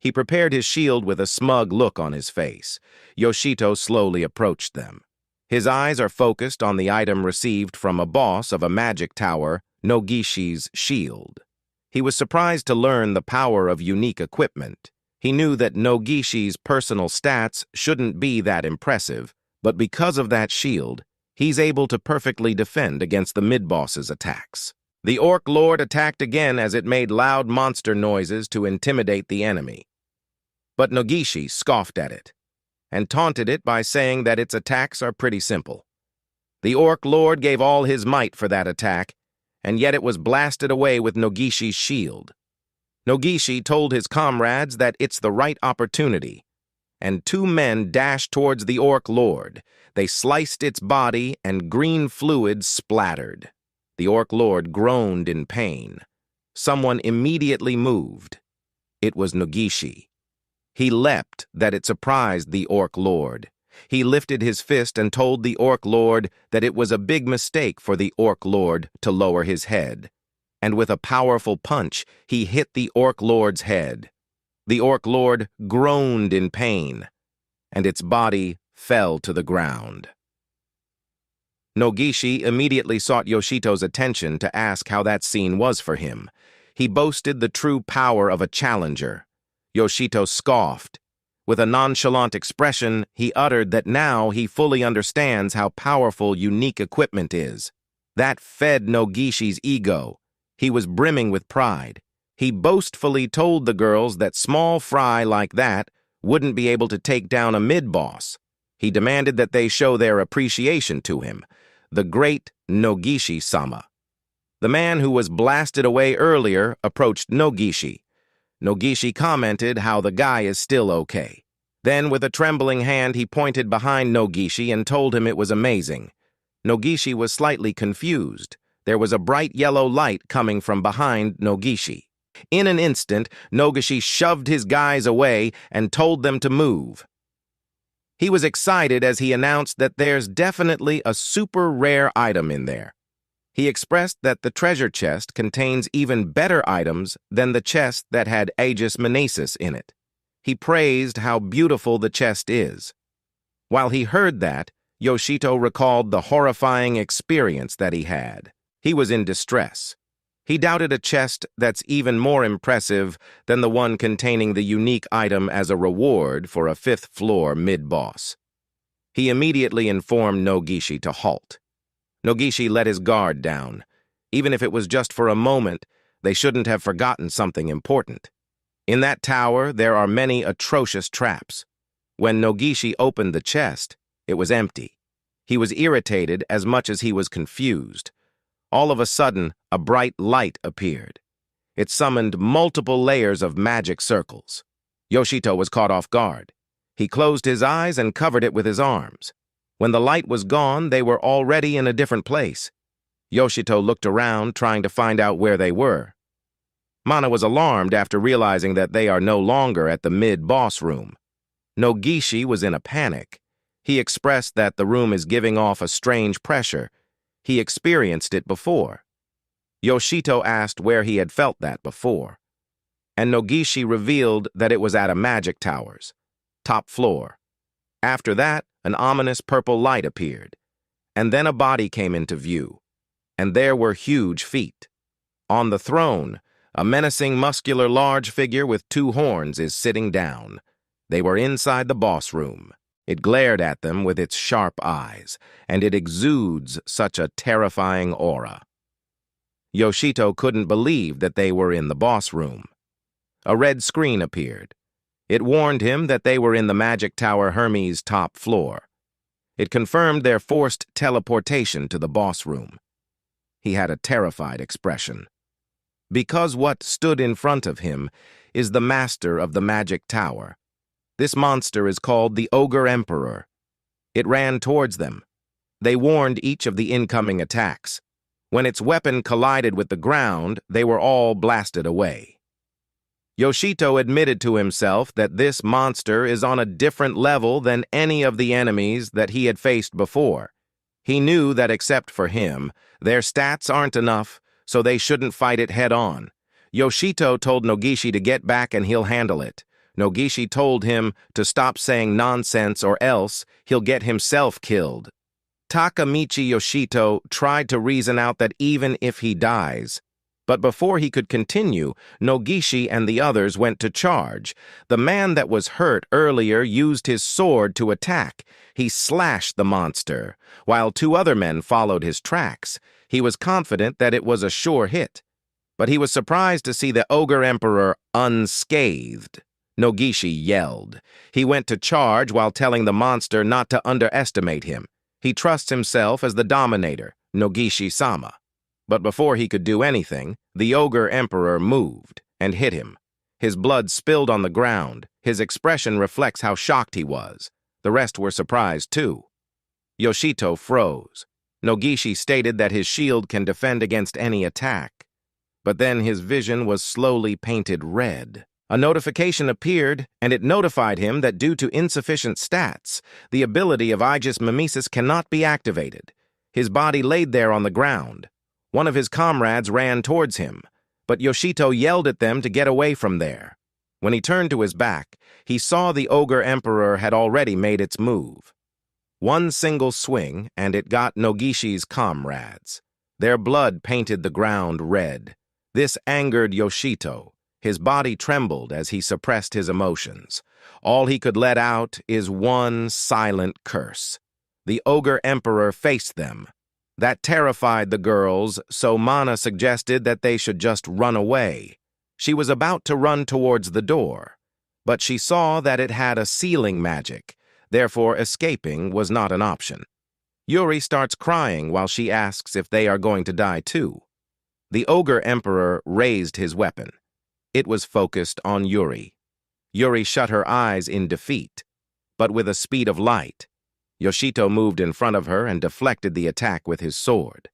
[SPEAKER 1] He prepared his shield with a smug look on his face. Yoshito slowly approached them. His eyes are focused on the item received from a boss of a magic tower, Nogishi's shield. He was surprised to learn the power of unique equipment. He knew that Nogishi's personal stats shouldn't be that impressive, but because of that shield, he's able to perfectly defend against the mid-boss's attacks. The Orc Lord attacked again as it made loud monster noises to intimidate the enemy. But Nogishi scoffed at it, and taunted it by saying that its attacks are pretty simple. The Orc Lord gave all his might for that attack, and yet it was blasted away with Nogishi's shield. Nogishi told his comrades that it's the right opportunity, and 2 men dashed towards the Orc Lord. They sliced its body, and green fluid splattered. The Orc Lord groaned in pain. Someone immediately moved. It was Nogishi. He leapt that it surprised the Orc Lord. He lifted his fist and told the Orc Lord that it was a big mistake for the Orc Lord to lower his head. And with a powerful punch, he hit the Orc Lord's head. The Orc Lord groaned in pain, and its body fell to the ground. Nogishi immediately sought Yoshito's attention to ask how that scene was for him. He boasted the true power of a challenger. Yoshito scoffed. With a nonchalant expression, he uttered that now he fully understands how powerful unique equipment is. That fed Nogishi's ego. He was brimming with pride. He boastfully told the girls that small fry like that wouldn't be able to take down a mid-boss. He demanded that they show their appreciation to him, the great Nogishi-sama. The man who was blasted away earlier approached Nogishi. Nogishi commented how the guy is still okay. Then, with a trembling hand, he pointed behind Nogishi and told him it was amazing. Nogishi was slightly confused. There was a bright yellow light coming from behind Nogishi. In an instant, Nogishi shoved his guys away and told them to move. He was excited as he announced that there's definitely a super rare item in there. He expressed that the treasure chest contains even better items than the chest that had Aegis Menesis in it. He praised how beautiful the chest is. While he heard that, Yoshito recalled the horrifying experience that he had. He was in distress. He doubted a chest that's even more impressive than the one containing the unique item as a reward for a 5th-floor mid-boss. He immediately informed Nogishi to halt. Nogishi let his guard down. Even if it was just for a moment, they shouldn't have forgotten something important. In that tower, there are many atrocious traps. When Nogishi opened the chest, it was empty. He was irritated as much as he was confused. All of a sudden, a bright light appeared. It summoned multiple layers of magic circles. Yoshito was caught off guard. He closed his eyes and covered it with his arms. When the light was gone, they were already in a different place. Yoshito looked around, trying to find out where they were. Mana was alarmed after realizing that they are no longer at the mid-boss room. Nogishi was in a panic. He expressed that the room is giving off a strange pressure. He experienced it before. Yoshito asked where he had felt that before, and Nogishi revealed that it was at a magic tower's top floor. After that, an ominous purple light appeared, and then a body came into view, and there were huge feet. On the throne, a menacing, muscular, large figure with 2 horns is sitting down. They were inside the boss room. It glared at them with its sharp eyes, and it exudes such a terrifying aura. Yoshito couldn't believe that they were in the boss room. A red screen appeared. It warned him that they were in the Magic Tower Hermes' top floor. It confirmed their forced teleportation to the boss room. He had a terrified expression. Because what stood in front of him is the master of the Magic Tower. This monster is called the Ogre Emperor. It ran towards them. They warned each of the incoming attacks. When its weapon collided with the ground, they were all blasted away. Yoshito admitted to himself that this monster is on a different level than any of the enemies that he had faced before. He knew that except for him, their stats aren't enough, so they shouldn't fight it head-on. Yoshito told Nogishi to get back and he'll handle it. Nogishi told him to stop saying nonsense or else he'll get himself killed. Takamichi Yoshito tried to reason out that even if he dies, but before he could continue, Nogishi and the others went to charge. The man that was hurt earlier used his sword to attack. He slashed the monster, while 2 other men followed his tracks. He was confident that it was a sure hit, but he was surprised to see the Ogre Emperor unscathed. Nogishi yelled. He went to charge while telling the monster not to underestimate him. He trusts himself as the dominator, Nogishi-sama. But before he could do anything, the Ogre Emperor moved and hit him. His blood spilled on the ground. His expression reflects how shocked he was. The rest were surprised, too. Yoshito froze. Nogishi stated that his shield can defend against any attack. But then his vision was slowly painted red. A notification appeared, and it notified him that due to insufficient stats, the ability of Aegis Mimesis cannot be activated. His body laid there on the ground. One of his comrades ran towards him, but Yoshito yelled at them to get away from there. When he turned to his back, he saw the Ogre Emperor had already made its move. One single swing, and it got Nogishi's comrades. Their blood painted the ground red. This angered Yoshito. His body trembled as he suppressed his emotions. All he could let out is one silent curse. The Ogre Emperor faced them. That terrified the girls, so Mana suggested that they should just run away. She was about to run towards the door, but she saw that it had a sealing magic, therefore escaping was not an option. Yuri starts crying while she asks if they are going to die too. The Ogre Emperor raised his weapon. It was focused on Yuri. Yuri shut her eyes in defeat, but with a speed of light. Yoshito moved in front of her and deflected the attack with his sword.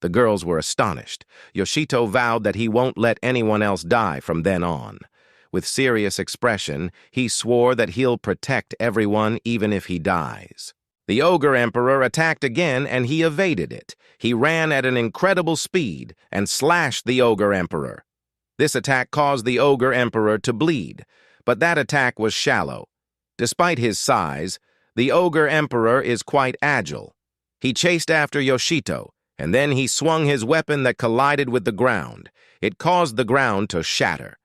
[SPEAKER 1] The girls were astonished. Yoshito vowed that he won't let anyone else die from then on. With serious expression, he swore that he'll protect everyone even if he dies. The Ogre Emperor attacked again and he evaded it. He ran at an incredible speed and slashed the Ogre Emperor. This attack caused the Ogre Emperor to bleed, but that attack was shallow. Despite his size, the Ogre Emperor is quite agile. He chased after Yoshito, and then he swung his weapon that collided with the ground. It caused the ground to shatter.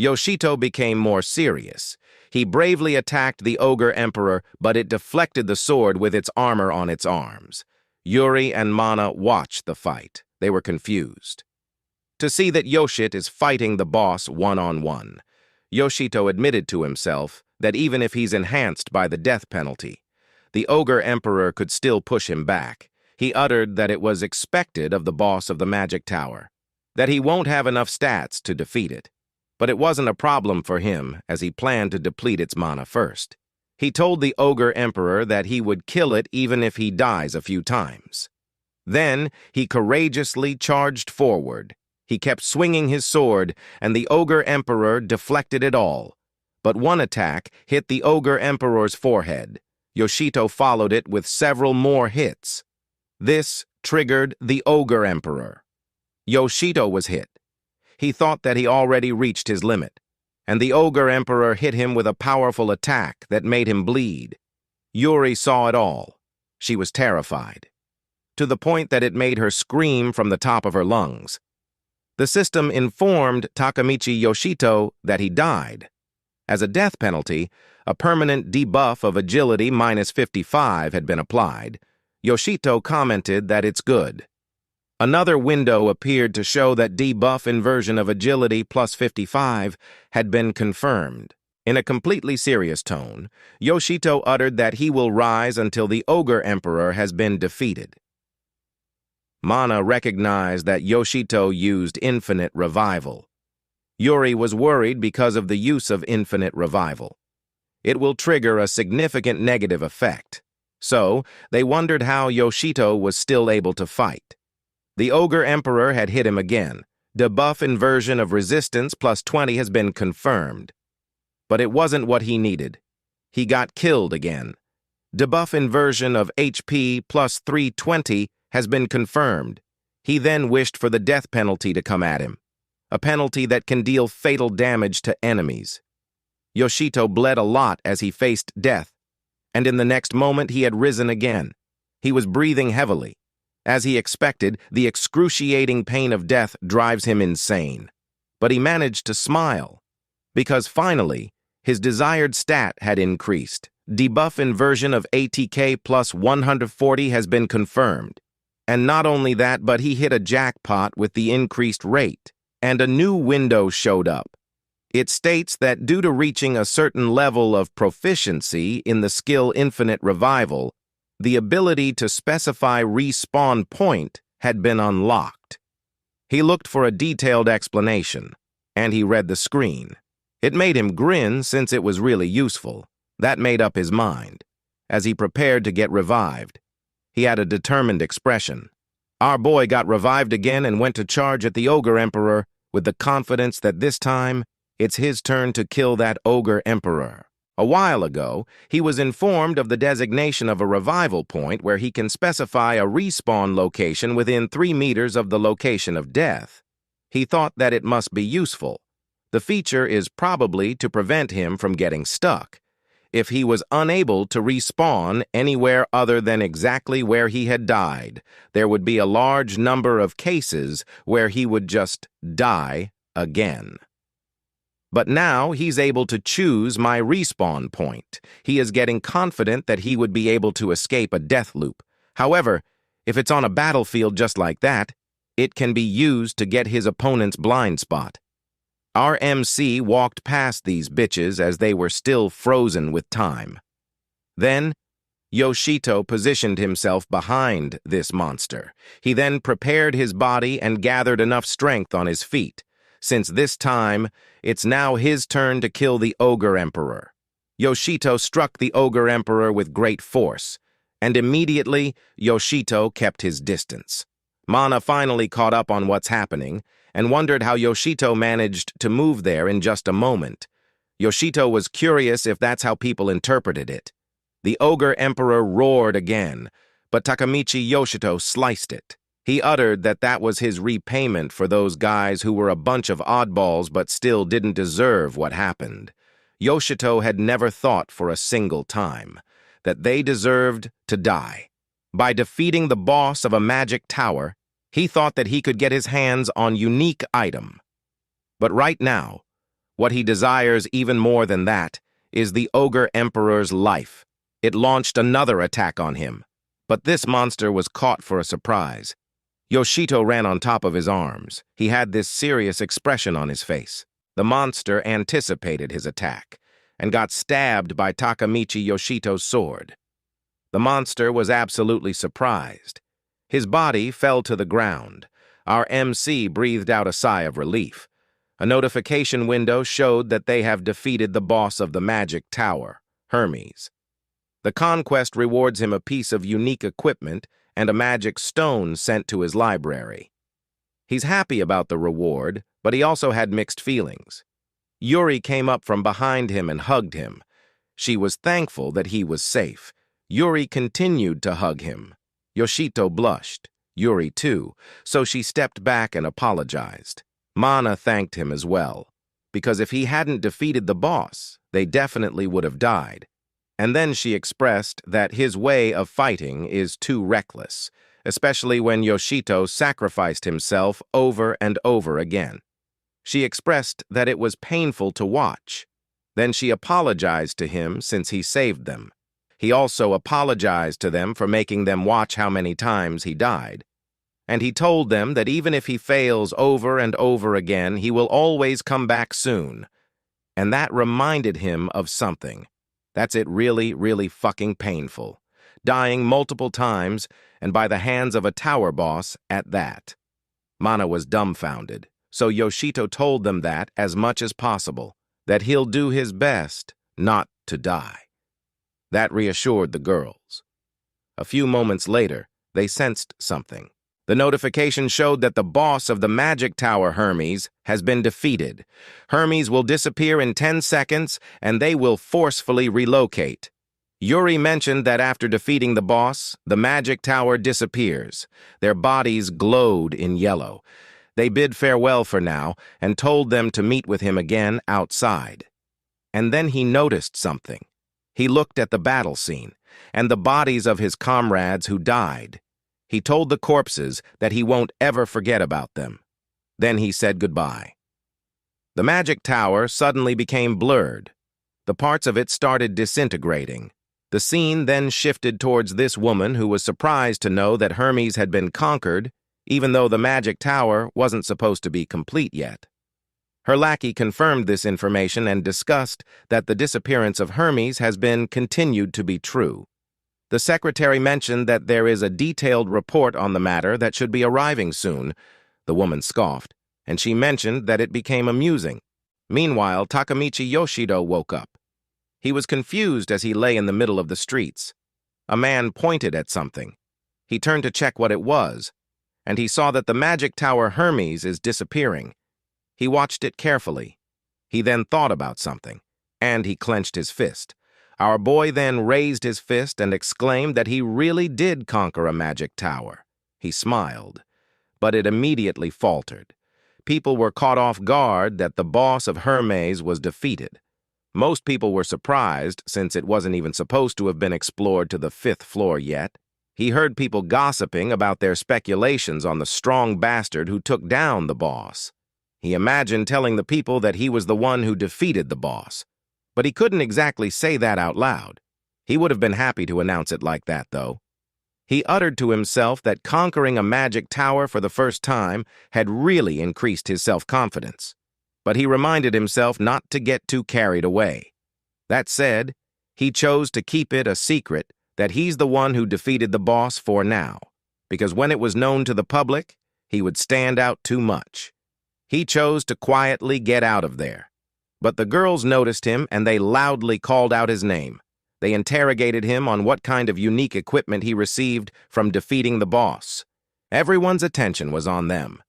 [SPEAKER 1] Yoshito became more serious. He bravely attacked the Ogre Emperor, but it deflected the sword with its armor on its arms. Yuri and Mana watched the fight. They were confused. To see that Yoshit is fighting the boss one-on-one. Yoshito admitted to himself that even if he's enhanced by the death penalty, the Ogre Emperor could still push him back. He uttered that it was expected of the boss of the Magic Tower, that he won't have enough stats to defeat it. But it wasn't a problem for him, as he planned to deplete its mana first. He told the Ogre Emperor that he would kill it even if he dies a few times. Then he courageously charged forward. He kept swinging his sword, and the Ogre Emperor deflected it all. But one attack hit the Ogre Emperor's forehead. Yoshito followed it with several more hits. This triggered the Ogre Emperor. Yoshito was hit. He thought that he already reached his limit, and the Ogre Emperor hit him with a powerful attack that made him bleed. Yuri saw it all. She was terrified, to the point that it made her scream from the top of her lungs. The system informed Takemichi Yoshito that he died. As a death penalty, a permanent debuff of agility minus 55 had been applied. Yoshito commented that it's good. Another window appeared to show that debuff inversion of agility plus 55 had been confirmed. In a completely serious tone, Yoshito uttered that he will rise until the Ogre Emperor has been defeated. Mana recognized that Yoshito used infinite revival. Yuri was worried because of the use of infinite revival. It will trigger a significant negative effect. So, they wondered how Yoshito was still able to fight. The Ogre Emperor had hit him again. Debuff inversion of resistance plus 20 has been confirmed. But it wasn't what he needed. He got killed again. Debuff inversion of HP plus 320 has been confirmed. He then wished for the death penalty to come at him, a penalty that can deal fatal damage to enemies. Yoshito bled a lot as he faced death, and in the next moment he had risen again. He was breathing heavily. As he expected, the excruciating pain of death drives him insane. But he managed to smile, because finally, his desired stat had increased. Debuff inversion of ATK plus 140 has been confirmed. And not only that, but he hit a jackpot with the increased rate, and a new window showed up. It states that due to reaching a certain level of proficiency in the skill Infinite Revival, the ability to specify respawn point had been unlocked. He looked for a detailed explanation, and he read the screen. It made him grin since it was really useful. That made up his mind. As he prepared to get revived, he had a determined expression. Our boy got revived again and went to charge at the Ogre Emperor with the confidence that this time it's his turn to kill that Ogre Emperor. A while ago, he was informed of the designation of a revival point where he can specify a respawn location within 3 meters of the location of death. He thought that it must be useful. The feature is probably to prevent him from getting stuck. If he was unable to respawn anywhere other than exactly where he had died, there would be a large number of cases where he would just die again. But now he's able to choose my respawn point. He is getting confident that he would be able to escape a death loop. However, if it's on a battlefield just like that, it can be used to get his opponent's blind spot. Our MC walked past these bitches as they were still frozen with time. Then, Yoshito positioned himself behind this monster. He then prepared his body and gathered enough strength on his feet. Since this time, it's now his turn to kill the Ogre Emperor. Yoshito struck the Ogre Emperor with great force, and immediately, Yoshito kept his distance. Mana finally caught up on what's happening, and wondered how Yoshito managed to move there in just a moment. Yoshito was curious if that's how people interpreted it. The Ogre Emperor roared again, but Takemichi Yoshito sliced it. He uttered that that was his repayment for those guys who were a bunch of oddballs but still didn't deserve what happened. Yoshito had never thought for a single time that they deserved to die. By defeating the boss of a magic tower, he thought that he could get his hands on unique item. But right now, what he desires even more than that is the Ogre Emperor's life. It launched another attack on him, but this monster was caught for a surprise. Yoshito ran on top of his arms. He had this serious expression on his face. The monster anticipated his attack and got stabbed by Takemichi Yoshito's sword. The monster was absolutely surprised. His body fell to the ground. Our MC breathed out a sigh of relief. A notification window showed that they have defeated the boss of the magic tower, Hermes. The conquest rewards him a piece of unique equipment and a magic stone sent to his library. He's happy about the reward, but he also had mixed feelings. Yuri came up from behind him and hugged him. She was thankful that he was safe. Yuri continued to hug him. Yoshito blushed. Yuri too, so she stepped back and apologized. Mana thanked him as well, because if he hadn't defeated the boss, they definitely would have died. And then she expressed that his way of fighting is too reckless, especially when Yoshito sacrificed himself over and over again. She expressed that it was painful to watch. Then she apologized to him since he saved them. He also apologized to them for making them watch how many times he died. And he told them that even if he fails over and over again, he will always come back soon. And that reminded him of something. That's it, really, really fucking painful. Dying multiple times, and by the hands of a tower boss at that. Mana was dumbfounded, so Yoshito told them that, as much as possible, that he'll do his best not to die. That reassured the girls. A few moments later, they sensed something. The notification showed that the boss of the Magic Tower, Hermes, has been defeated. Hermes will disappear in 10 seconds, and they will forcefully relocate. Yuri mentioned that after defeating the boss, the Magic Tower disappears. Their bodies glowed in yellow. They bid farewell for now and told them to meet with him again outside. And then he noticed something. He looked at the battle scene and the bodies of his comrades who died. He told the corpses that he won't ever forget about them. Then he said goodbye. The Magic Tower suddenly became blurred. The parts of it started disintegrating. The scene then shifted towards this woman who was surprised to know that Hermes had been conquered, even though the Magic Tower wasn't supposed to be complete yet. Her lackey confirmed this information and discussed that the disappearance of Hermes has been continued to be true. The secretary mentioned that there is a detailed report on the matter that should be arriving soon. The woman scoffed, and she mentioned that it became amusing. Meanwhile, Takemichi Yoshido woke up. He was confused as he lay in the middle of the streets. A man pointed at something. He turned to check what it was, and he saw that the Magic Tower Hermes is disappearing. He watched it carefully. He then thought about something, and he clenched his fist. Our boy then raised his fist and exclaimed that he really did conquer a magic tower. He smiled, but it immediately faltered. People were caught off guard that the boss of Hermes was defeated. Most people were surprised since it wasn't even supposed to have been explored to the 5th floor yet. He heard people gossiping about their speculations on the strong bastard who took down the boss. He imagined telling the people that he was the one who defeated the boss. But he couldn't exactly say that out loud. He would have been happy to announce it like that, though. He uttered to himself that conquering a magic tower for the first time had really increased his self-confidence. But he reminded himself not to get too carried away. That said, he chose to keep it a secret that he's the one who defeated the boss for now, because when it was known to the public, he would stand out too much. He chose to quietly get out of there. But the girls noticed him and they loudly called out his name. They interrogated him on what kind of unique equipment he received from defeating the boss. Everyone's attention was on them.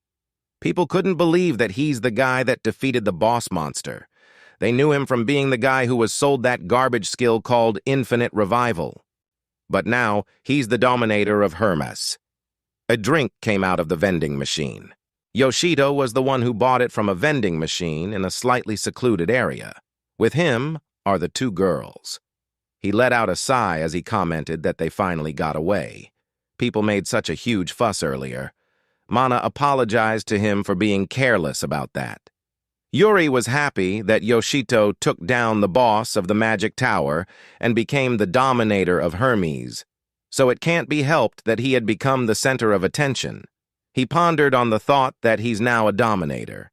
[SPEAKER 1] People couldn't believe that he's the guy that defeated the boss monster. They knew him from being the guy who was sold that garbage skill called Infinite Revival. But now, he's the dominator of Hermes. A drink came out of the vending machine. Yoshito was the one who bought it from a vending machine in a slightly secluded area. With him are the two girls. He let out a sigh as he commented that they finally got away. People made such a huge fuss earlier. Mana apologized to him for being careless about that. Yuri was happy that Yoshito took down the boss of the Magic Tower and became the dominator of Hermes, so it can't be helped that he had become the center of attention. He pondered on the thought that he's now a dominator.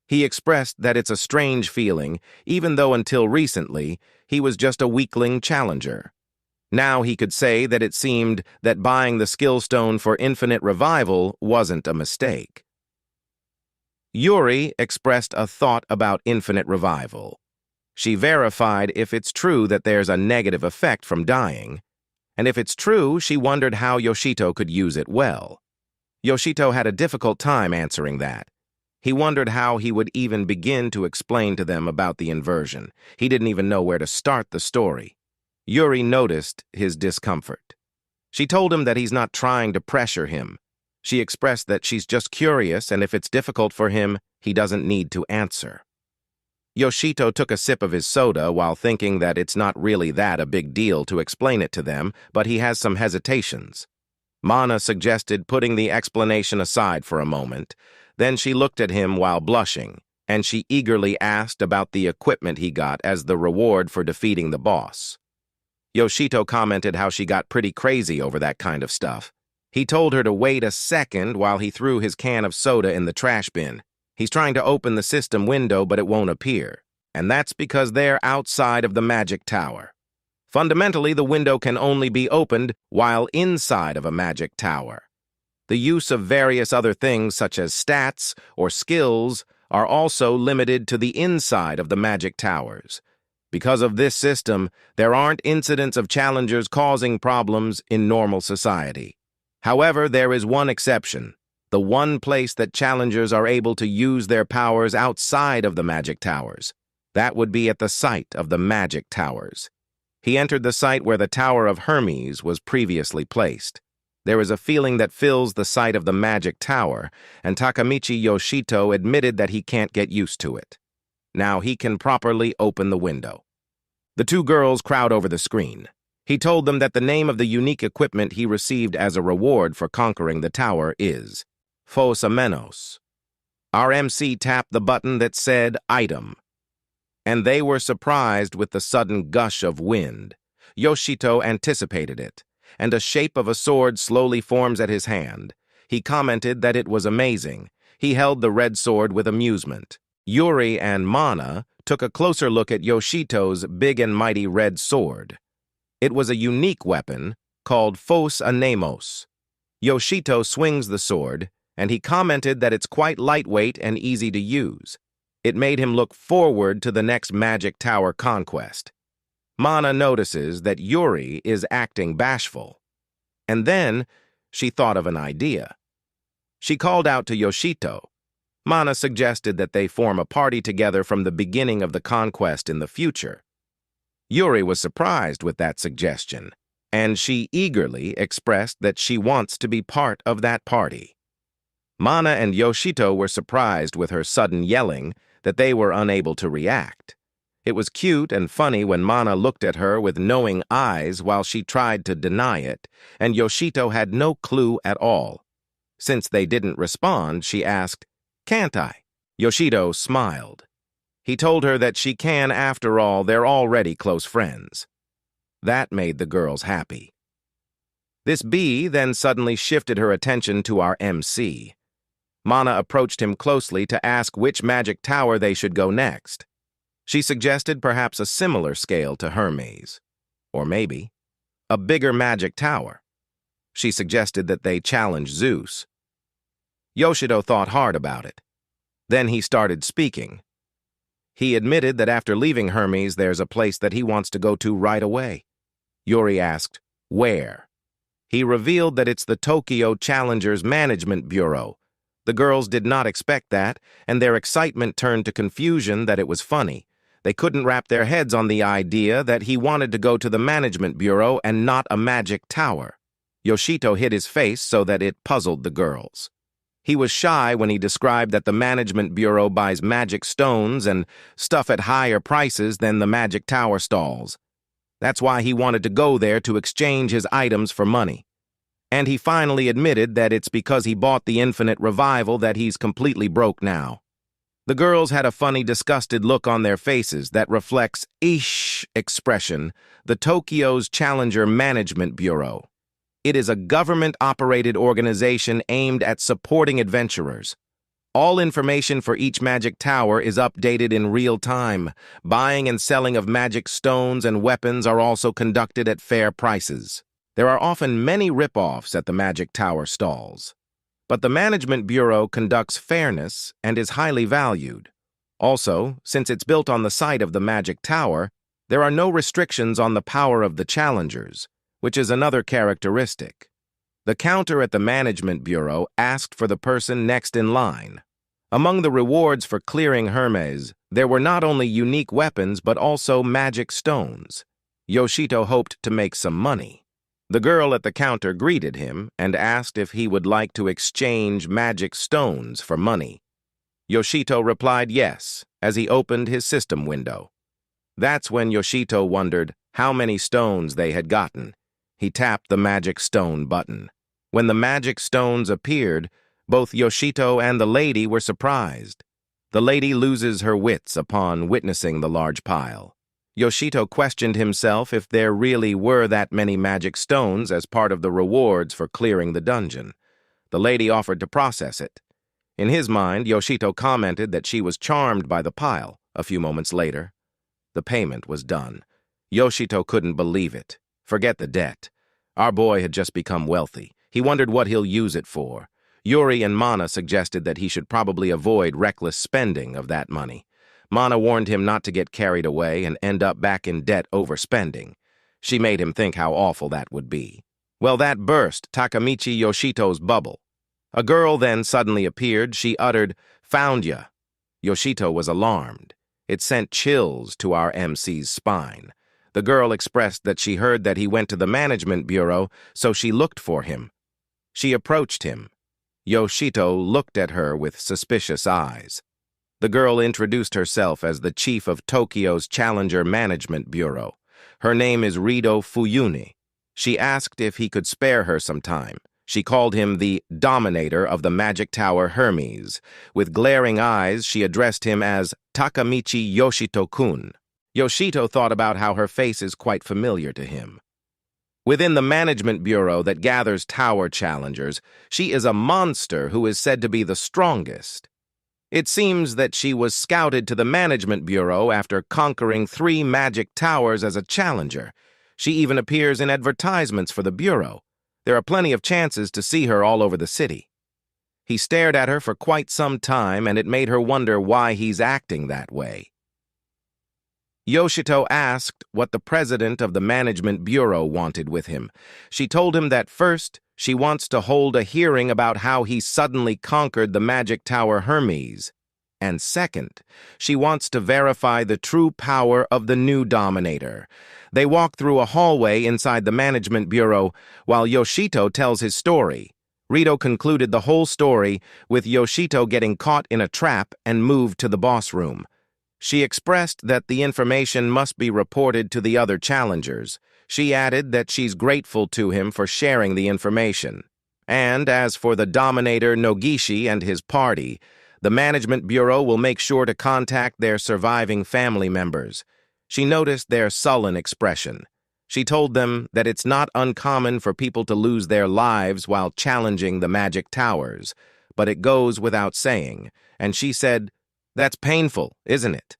[SPEAKER 1] He expressed that it's a strange feeling, even though until recently, he was just a weakling challenger. Now he could say that it seemed that buying the skill stone for Infinite Revival wasn't a mistake. Yuri expressed a thought about Infinite Revival. She verified if it's true that there's a negative effect from dying, and if it's true, she wondered how Yoshito could use it well. Yoshito had a difficult time answering that. He wondered how he would even begin to explain to them about the inversion. He didn't even know where to start the story. Yuri noticed his discomfort. She told him that he's not trying to pressure him. She expressed that she's just curious, and if it's difficult for him, he doesn't need to answer. Yoshito took a sip of his soda while thinking that it's not really that a big deal to explain it to them, but he has some hesitations. Mana suggested putting the explanation aside for a moment. Then she looked at him while blushing, and she eagerly asked about the equipment he got as the reward for defeating the boss. Yoshito commented how she got pretty crazy over that kind of stuff. He told her to wait a second while he threw his can of soda in the trash bin. He's trying to open the system window, but it won't appear. And that's because they're outside of the magic tower. Fundamentally, the window can only be opened while inside of a magic tower. The use of various other things, such as stats or skills, are also limited to the inside of the magic towers. Because of this system, there aren't incidents of challengers causing problems in normal society. However, there is one exception. The one place that challengers are able to use their powers outside of the magic towers. That would be at the site of the magic towers. He entered the site where the Tower of Hermes was previously placed. There is a feeling that fills the site of the magic tower, and Takamichi Yoshito admitted that he can't get used to it. Now he can properly open the window. The two girls crowd over the screen. He told them that the name of the unique equipment he received as a reward for conquering the tower is Fos Amenos. Our MC tapped the button that said Item, and they were surprised with the sudden gush of wind. Yoshito anticipated it, and a shape of a sword slowly forms at his hand. He commented that it was amazing. He held the red sword with amusement. Yuri and Mana took a closer look at Yoshito's big and mighty red sword. It was a unique weapon called Fos Amenos. Yoshito swings the sword, and he commented that it's quite lightweight and easy to use. It made him look forward to the next magic tower conquest. Mana notices that Yuri is acting bashful. And then she thought of an idea. She called out to Yoshito. Mana suggested that they form a party together from the beginning of the conquest in the future. Yuri was surprised with that suggestion, and she eagerly expressed that she wants to be part of that party. Mana and Yoshito were surprised with her sudden yelling that they were unable to react. It was cute and funny when Mana looked at her with knowing eyes while she tried to deny it, and Yoshito had no clue at all. Since they didn't respond, she asked, "Can't I?" Yoshito smiled. He told her that she can, after all, they're already close friends. That made the girls happy. This bee then suddenly shifted her attention to our MC. Mana approached him closely to ask which magic tower they should go next. She suggested perhaps a similar scale to Hermes. Or maybe a bigger magic tower. She suggested that they challenge Zeus. Yoshito thought hard about it. Then he started speaking. He admitted that after leaving Hermes, there's a place that he wants to go to right away. Yuri asked, where? He revealed that it's the Tokyo Challengers Management Bureau. The girls did not expect that, and their excitement turned to confusion that it was funny. They couldn't wrap their heads on the idea that he wanted to go to the Management Bureau and not a magic tower. Yoshito hid his face so that it puzzled the girls. He was shy when he described that the Management Bureau buys magic stones and stuff at higher prices than the magic tower stalls. That's why he wanted to go there to exchange his items for money. And he finally admitted that it's because he bought the Infinite Revival that he's completely broke now. The girls had a funny, disgusted look on their faces that reflects "Eesh" expression, the Tokyo's Challenger Management Bureau. It is a government-operated organization aimed at supporting adventurers. All information for each magic tower is updated in real time. Buying and selling of magic stones and weapons are also conducted at fair prices. There are often many rip-offs at the magic tower stalls. But the Management Bureau conducts fairness and is highly valued. Also, since it's built on the site of the magic tower, there are no restrictions on the power of the challengers, which is another characteristic. The counter at the Management Bureau asked for the person next in line. Among the rewards for clearing Hermes, there were not only unique weapons but also magic stones. Yoshito hoped to make some money. The girl at the counter greeted him and asked if he would like to exchange magic stones for money. Yoshito replied yes, as he opened his system window. That's when Yoshito wondered how many stones they had gotten. He tapped the magic stone button. When the magic stones appeared, both Yoshito and the lady were surprised. The lady loses her wits upon witnessing the large pile. Yoshito questioned himself if there really were that many magic stones as part of the rewards for clearing the dungeon. The lady offered to process it. In his mind, Yoshito commented that she was charmed by the pile. A few moments later, the payment was done. Yoshito couldn't believe it. Forget the debt. Our boy had just become wealthy. He wondered what he'll use it for. Yuri and Mana suggested that he should probably avoid reckless spending of that money. Mana warned him not to get carried away and end up back in debt overspending. She made him think how awful that would be. Well, that burst Takamichi Yoshito's bubble. A girl then suddenly appeared. She uttered, "Found ya." Yoshito was alarmed. It sent chills to our MC's spine. The girl expressed that she heard that he went to the management bureau, so she looked for him. She approached him. Yoshito looked at her with suspicious eyes. The girl introduced herself as the chief of Tokyo's Challenger Management Bureau. Her name is Rido Fuyuni. She asked if he could spare her some time. She called him the Dominator of the Magic Tower Hermes. With glaring eyes, she addressed him as Takamichi Yoshito-kun. Yoshito thought about how her face is quite familiar to him. Within the management bureau that gathers tower challengers, she is a monster who is said to be the strongest. It seems that she was scouted to the management bureau after conquering 3 magic towers as a challenger. She even appears in advertisements for the bureau. There are plenty of chances to see her all over the city. He stared at her for quite some time, and it made her wonder why he's acting that way. Yoshito asked what the president of the management bureau wanted with him. She told him that first, she wants to hold a hearing about how he suddenly conquered the Magic Tower Hermes. And second, she wants to verify the true power of the new Dominator. They walk through a hallway inside the management bureau while Yoshito tells his story. Rido concluded the whole story with Yoshito getting caught in a trap and moved to the boss room. She expressed that the information must be reported to the other challengers. She added that she's grateful to him for sharing the information. And as for the Dominator Nogishi and his party, the Management Bureau will make sure to contact their surviving family members. She noticed their sullen expression. She told them that it's not uncommon for people to lose their lives while challenging the magic towers, but it goes without saying, and she said, "That's painful, isn't it?"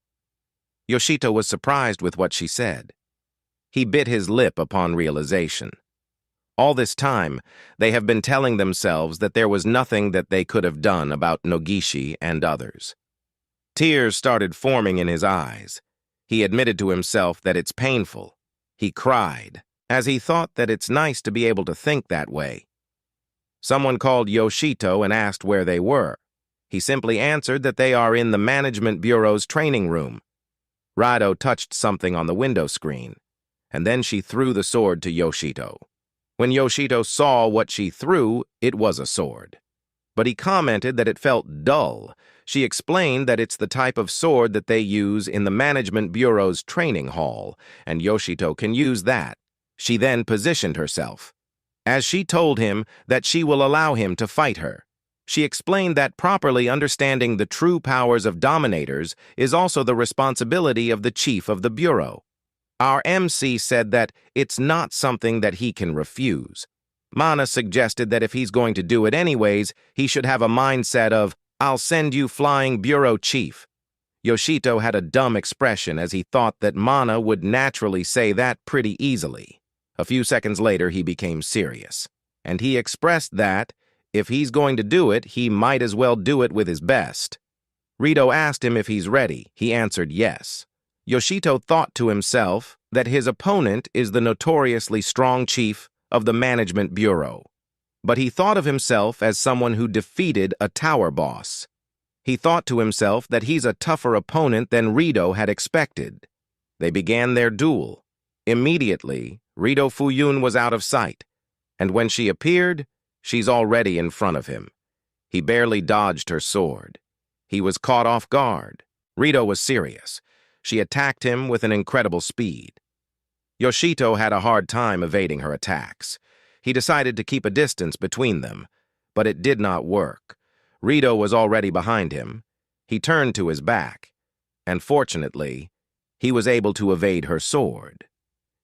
[SPEAKER 1] Yoshito was surprised with what she said. He bit his lip upon realization. All this time, they have been telling themselves that there was nothing that they could have done about Nogishi and others. Tears started forming in his eyes. He admitted to himself that it's painful. He cried, as he thought that it's nice to be able to think that way. Someone called Yoshito and asked where they were. He simply answered that they are in the Management Bureau's training room. Rido touched something on the window screen, and then she threw the sword to Yoshito. When Yoshito saw what she threw, it was a sword. But he commented that it felt dull. She explained that it's the type of sword that they use in the Management Bureau's training hall, and Yoshito can use that. She then positioned herself, as she told him that she will allow him to fight her. She explained that properly understanding the true powers of dominators is also the responsibility of the chief of the bureau. Our MC said that it's not something that he can refuse. Mana suggested that if he's going to do it anyways, he should have a mindset of, "I'll send you flying bureau chief." Yoshito had a dumb expression as he thought that Mana would naturally say that pretty easily. A few seconds later, he became serious, and he expressed that, if he's going to do it, he might as well do it with his best. Rido asked him if he's ready. He answered yes. Yoshito thought to himself that his opponent is the notoriously strong chief of the Management Bureau. But he thought of himself as someone who defeated a tower boss. He thought to himself that he's a tougher opponent than Rido had expected. They began their duel. Immediately, Rito Fuyun was out of sight, and when she appeared, she's already in front of him. He barely dodged her sword. He was caught off guard. Rito was serious. She attacked him with an incredible speed. Yoshito had a hard time evading her attacks. He decided to keep a distance between them, but it did not work. Rito was already behind him. He turned to his back, and fortunately, he was able to evade her sword.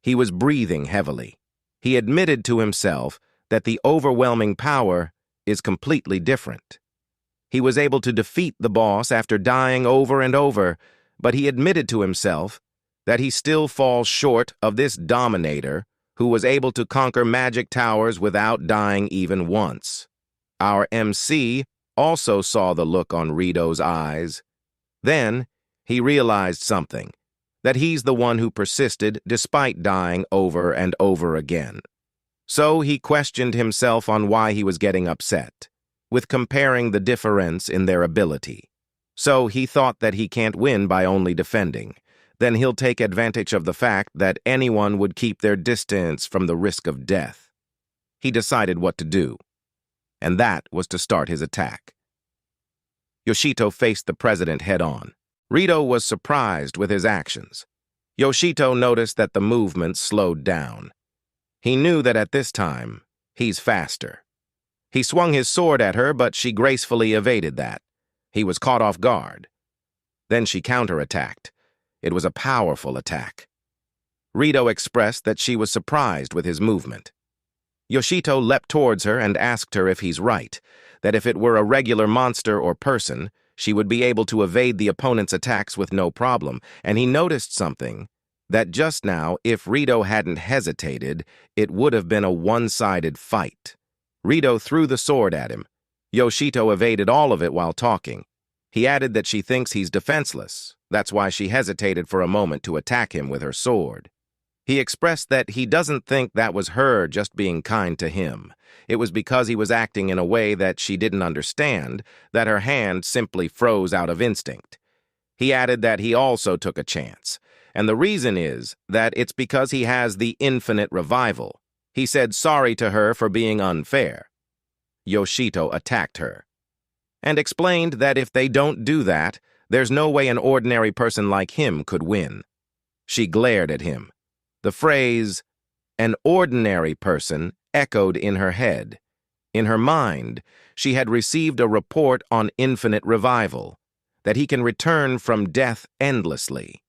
[SPEAKER 1] He was breathing heavily. He admitted to himself that the overwhelming power is completely different. He was able to defeat the boss after dying over and over, but he admitted to himself that he still falls short of this dominator who was able to conquer magic towers without dying even once. Our MC also saw the look on Rito's eyes. Then, he realized something, that he's the one who persisted despite dying over and over again. So he questioned himself on why he was getting upset, with comparing the difference in their ability. So he thought that he can't win by only defending. Then he'll take advantage of the fact that anyone would keep their distance from the risk of death. He decided what to do, and that was to start his attack. Yoshito faced the president head-on. Rito was surprised with his actions. Yoshito noticed that the movement slowed down. He knew that at this time, he's faster. He swung his sword at her, but she gracefully evaded that. He was caught off guard. Then she counterattacked. It was a powerful attack. Rito expressed that she was surprised with his movement. Yoshito leapt towards her and asked her if he's right, that if it were a regular monster or person, she would be able to evade the opponent's attacks with no problem, and he noticed something, that just now, if Rito hadn't hesitated, it would have been a one-sided fight. Rito threw the sword at him. Yoshito evaded all of it while talking. He added that she thinks he's defenseless. That's why she hesitated for a moment to attack him with her sword. He expressed that he doesn't think that was her just being kind to him. It was because he was acting in a way that she didn't understand, that her hand simply froze out of instinct. He added that he also took a chance, and the reason is that it's because he has the infinite revival. He said sorry to her for being unfair. Yoshito attacked her, and explained that if they don't do that, there's no way an ordinary person like him could win. She glared at him. The phrase, "an ordinary person," echoed in her head. In her mind, she had received a report on infinite revival, that he can return from death endlessly,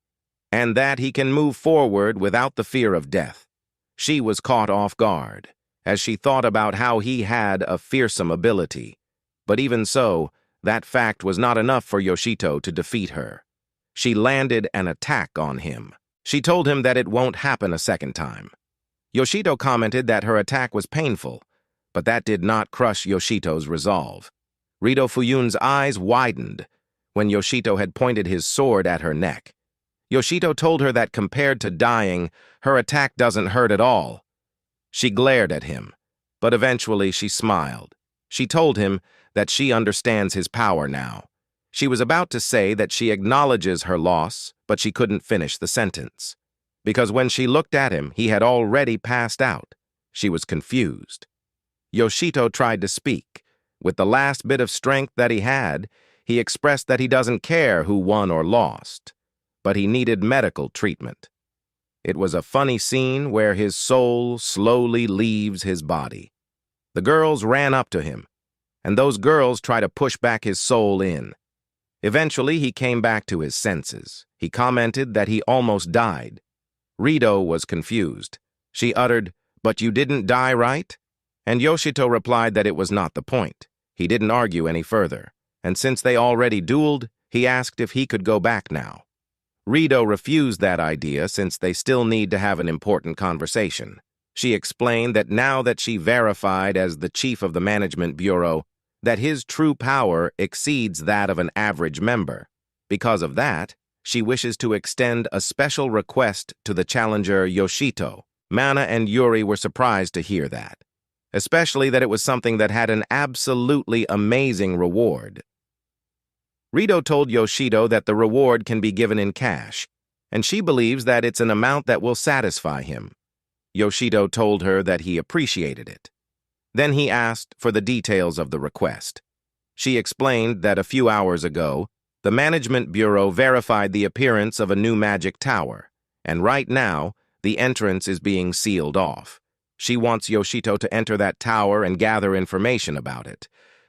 [SPEAKER 1] and that he can move forward without the fear of death. She was caught off guard, as she thought about how he had a fearsome ability. But even so, that fact was not enough for Yoshito to defeat her. She landed an attack on him. She told him that it won't happen a second time. Yoshito commented that her attack was painful, but that did not crush Yoshito's resolve. Rito Fuyun's eyes widened when Yoshito had pointed his sword at her neck. Yoshito told her that compared to dying, her attack doesn't hurt at all. She glared at him, but eventually she smiled. She told him that she understands his power now. She was about to say that she acknowledges her loss, but she couldn't finish the sentence. Because when she looked at him, he had already passed out. She was confused. Yoshito tried to speak. With the last bit of strength that he had, he expressed that he doesn't care who won or lost, but he needed medical treatment. It was a funny scene where his soul slowly leaves his body. The girls ran up to him, and those girls tried to push back his soul in. Eventually, he came back to his senses. He commented that he almost died. Rito was confused. She uttered, "But you didn't die, right?" And Yoshito replied that it was not the point. He didn't argue any further, and since they already dueled, he asked if he could go back now. Rito refused that idea since they still need to have an important conversation. She explained that now that she verified as the chief of the management bureau, that his true power exceeds that of an average member. Because of that, she wishes to extend a special request to the challenger Yoshito. Mana and Yuri were surprised to hear that, especially that it was something that had an absolutely amazing reward. Rito told Yoshito that the reward can be given in cash, and she believes that it's an amount that will satisfy him. Yoshito told her that he appreciated it. Then he asked for the details of the request. She explained that a few hours ago, the Management Bureau verified the appearance of a new magic tower, and right now, the entrance is being sealed off. She wants Yoshito to enter that tower and gather information about it.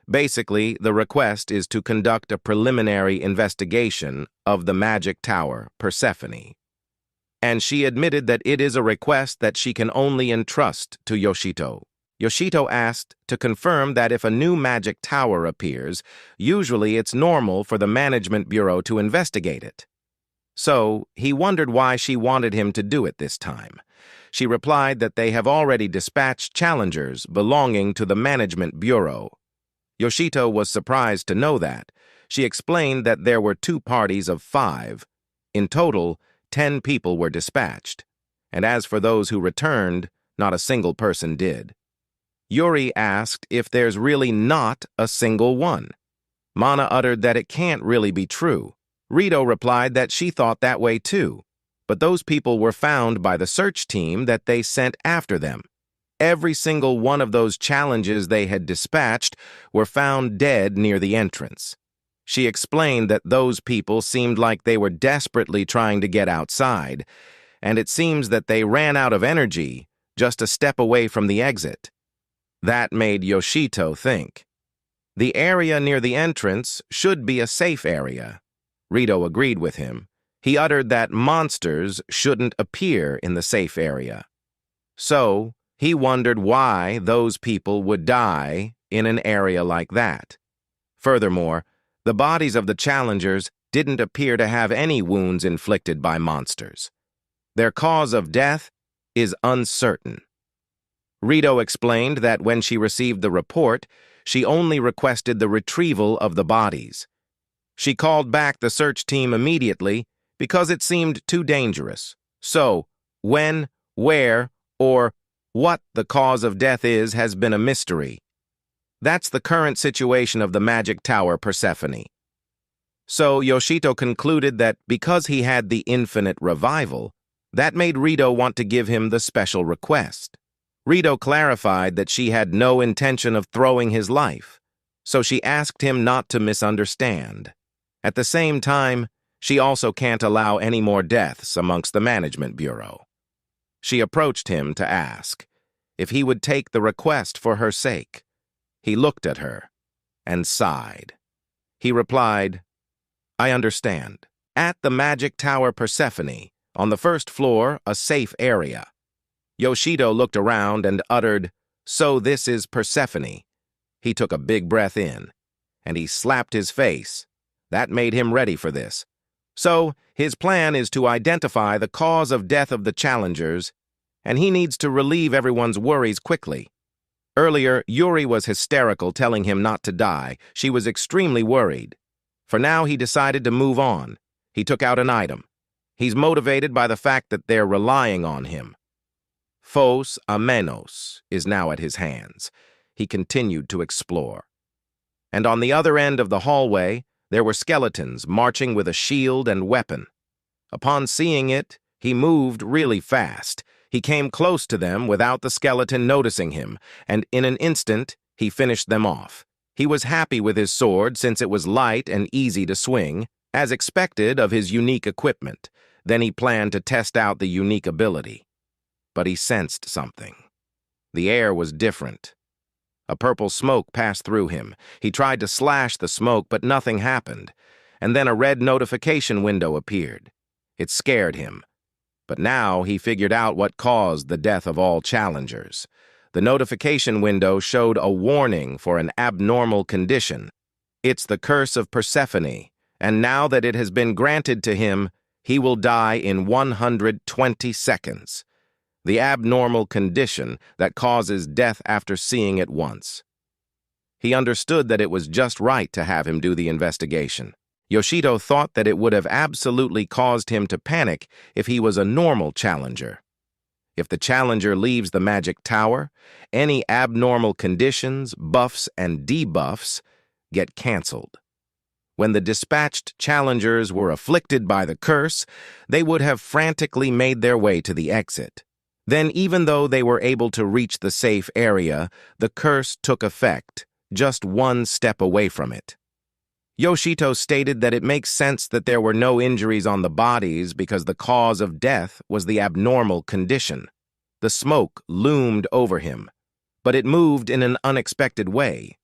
[SPEAKER 1] Basically, the request is to conduct a preliminary investigation of the magic tower, Persephone. And she admitted that it is a request that she can only entrust to Yoshito. Yoshito asked to confirm that if a new magic tower appears, usually it's normal for the Management Bureau to investigate it. So, he wondered why she wanted him to do it this time. She replied that they have already dispatched challengers belonging to the Management Bureau. Yoshito was surprised to know that. She explained that there were 2 parties of 5. In total, 10 people were dispatched. And as for those who returned, not a single person did. Yuri asked if there's really not a single one. Mana uttered that it can't really be true. Rito replied that she thought that way too, but those people were found by the search team that they sent after them. Every single one of those challenges they had dispatched were found dead near the entrance. She explained that those people seemed like they were desperately trying to get outside, and it seems that they ran out of energy just a step away from the exit. That made Yoshito think. The area near the entrance should be a safe area. Rito agreed with him. He uttered that monsters shouldn't appear in the safe area. So, he wondered why those people would die in an area like that. Furthermore, the bodies of the challengers didn't appear to have any wounds inflicted by monsters. Their cause of death is uncertain. Rito explained that when she received the report, she only requested the retrieval of the bodies. She called back the search team immediately because it seemed too dangerous. So, when, where, or what the cause of death is has been a mystery. That's the current situation of the magic tower Persephone. So Yoshito concluded that because he had the infinite revival, that made Rito want to give him the special request. Rito clarified that she had no intention of throwing his life, so she asked him not to misunderstand. At the same time, she also can't allow any more deaths amongst the Management Bureau. She approached him to ask if he would take the request for her sake. He looked at her and sighed. He replied, "I understand. At the magic tower Persephone, on the first floor, a safe area." Yoshito looked around and uttered, "So this is Persephone." He took a big breath in, and he slapped his face. That made him ready for this. So, his plan is to identify the cause of death of the challengers, and he needs to relieve everyone's worries quickly. Earlier, Yuri was hysterical, telling him not to die. She was extremely worried. For now, he decided to move on. He took out an item. He's motivated by the fact that they're relying on him. Phos Amenos is now at his hands. He continued to explore. And on the other end of the hallway, there were skeletons marching with a shield and weapon. Upon seeing it, he moved really fast. He came close to them without the skeleton noticing him, and in an instant, he finished them off. He was happy with his sword since it was light and easy to swing, as expected of his unique equipment. Then he planned to test out the unique ability. But he sensed something. The air was different. A purple smoke passed through him. He tried to slash the smoke, but nothing happened. And then a red notification window appeared. It scared him. But now he figured out what caused the death of all challengers. The notification window showed a warning for an abnormal condition. It's the curse of Persephone, and now that it has been granted to him, he will die in 120 seconds. The abnormal condition that causes death after seeing it once. He understood that it was just right to have him do the investigation. Yoshito thought that it would have absolutely caused him to panic if he was a normal challenger. If the challenger leaves the magic tower, any abnormal conditions, buffs, and debuffs get canceled. When the dispatched challengers were afflicted by the curse, they would have frantically made their way to the exit. Then, even though they were able to reach the safe area, the curse took effect, just one step away from it. Yoshito stated that it makes sense that there were no injuries on the bodies because the cause of death was the abnormal condition. The smoke loomed over him, but it moved in an unexpected way.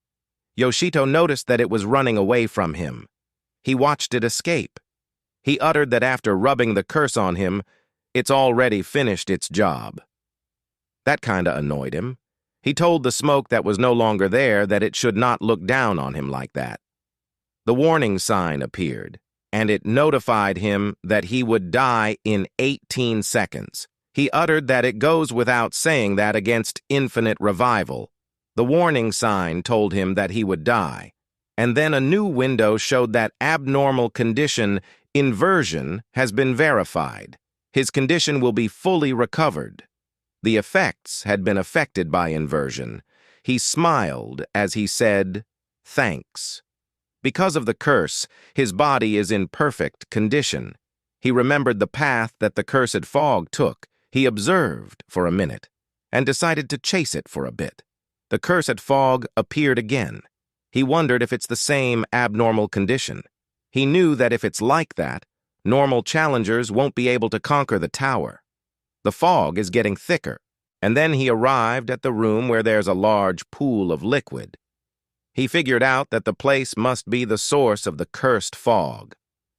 [SPEAKER 1] Yoshito noticed that it was running away from him. He watched it escape. He uttered that after rubbing the curse on him, it's already finished its job. That kinda annoyed him. He told the smoke that was no longer there that it should not look down on him like that. The warning sign appeared, and it notified him that he would die in 18 seconds. He uttered that it goes without saying that against infinite revival. The warning sign told him that he would die, and then a new window showed that abnormal condition, inversion, has been verified. His condition will be fully recovered. The effects had been affected by inversion. He smiled as he said, "Thanks." Because of the curse, his body is in perfect condition. He remembered the path that the cursed fog took. He observed for a minute and decided to chase it for a bit. The cursed fog appeared again. He wondered if it's the same abnormal condition. He knew that if it's like that, normal challengers won't be able to conquer the tower. The fog is getting thicker, and then he arrived at the room where there's a large pool of liquid. He figured out that the place must be the source of the cursed fog.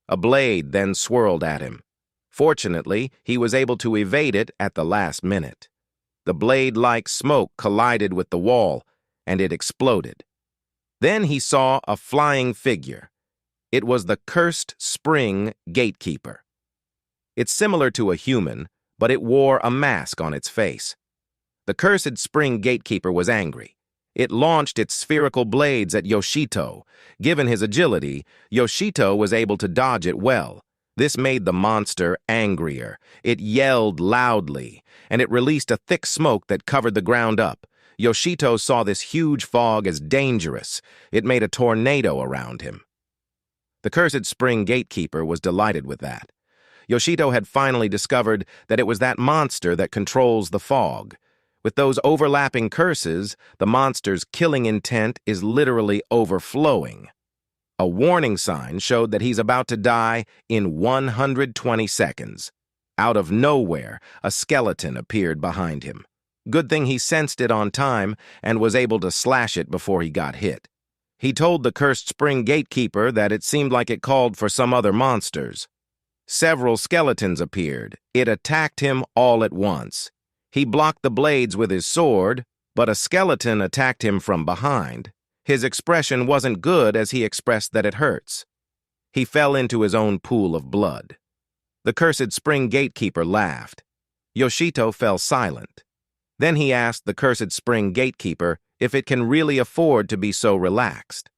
[SPEAKER 1] A blade then swirled at him. Fortunately, he was able to evade it at the last minute. The blade-like smoke collided with the wall, and it exploded. Then he saw a flying figure. It was the cursed spring gatekeeper. It's similar to a human, but it wore a mask on its face. The cursed spring gatekeeper was angry. It launched its spherical blades at Yoshito. Given his agility, Yoshito was able to dodge it well. This made the monster angrier. It yelled loudly, and it released a thick smoke that covered the ground up. Yoshito saw this huge fog as dangerous. It made a tornado around him. The cursed spring gatekeeper was delighted with that. Yoshito had finally discovered that it was that monster that controls the fog. With those overlapping curses, the monster's killing intent is literally overflowing. A warning sign showed that he's about to die in 120 seconds. Out of nowhere, a skeleton appeared behind him. Good thing he sensed it on time and was able to slash it before he got hit. He told the cursed spring gatekeeper that it seemed like it called for some other monsters. Several skeletons appeared. It attacked him all at once. He blocked the blades with his sword, but a skeleton attacked him from behind. His expression wasn't good as he expressed that it hurts. He fell into his own pool of blood. The cursed spring gatekeeper laughed. Yoshito fell silent. Then he asked the cursed spring gatekeeper if it can really afford to be so relaxed.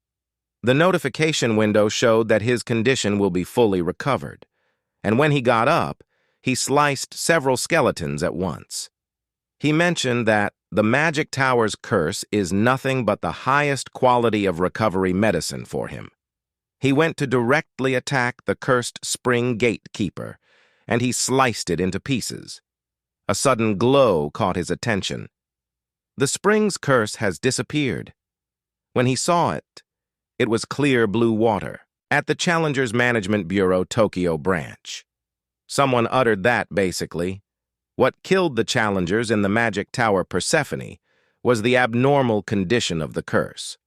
[SPEAKER 1] The notification window showed that his condition will be fully recovered, and when he got up, he sliced several skeletons at once. He mentioned that the Magic Tower's curse is nothing but the highest quality of recovery medicine for him. He went to directly attack the cursed spring gatekeeper, and he sliced it into pieces. A sudden glow caught his attention. The spring's curse has disappeared. When he saw it, it was clear blue water at the Challengers Management Bureau Tokyo branch. Someone uttered that, basically. What killed the Challengers in the Magic Tower Persephone was the abnormal condition of the curse.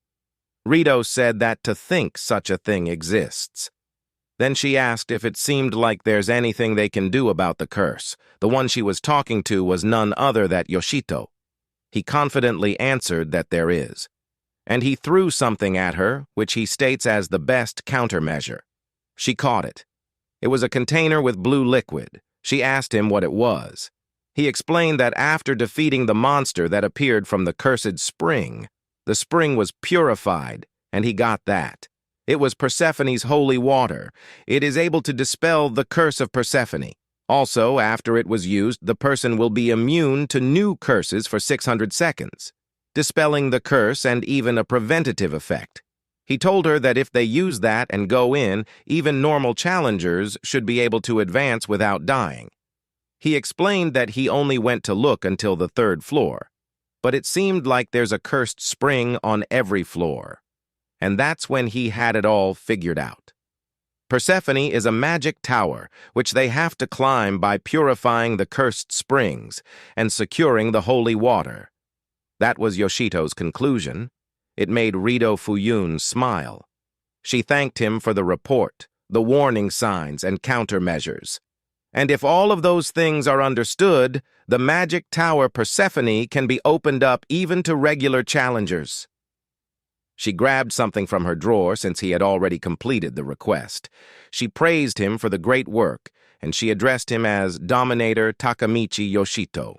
[SPEAKER 1] Rito said that to think such a thing exists. Then she asked if it seemed like there's anything they can do about the curse. The one she was talking to was none other than Yoshito. He confidently answered that there is. And he threw something at her, which he states as the best countermeasure. She caught it. It was a container with blue liquid. She asked him what it was. He explained that after defeating the monster that appeared from the cursed spring, the spring was purified, and he got that. It was Persephone's holy water. It is able to dispel the curse of Persephone. Also, after it was used, the person will be immune to new curses for 600 seconds, dispelling the curse and even a preventative effect. He told her that if they use that and go in, even normal challengers should be able to advance without dying. He explained that he only went to look until the third floor, but it seemed like there's a cursed spring on every floor. And that's when he had it all figured out. Persephone is a magic tower, which they have to climb by purifying the cursed springs and securing the holy water. That was Yoshito's conclusion. It made Rito Fuyun smile. She thanked him for the report, the warning signs, and countermeasures. And if all of those things are understood, the magic tower Persephone can be opened up even to regular challengers. She grabbed something from her drawer since he had already completed the request. She praised him for the great work, and she addressed him as Dominator Takamichi Yoshito.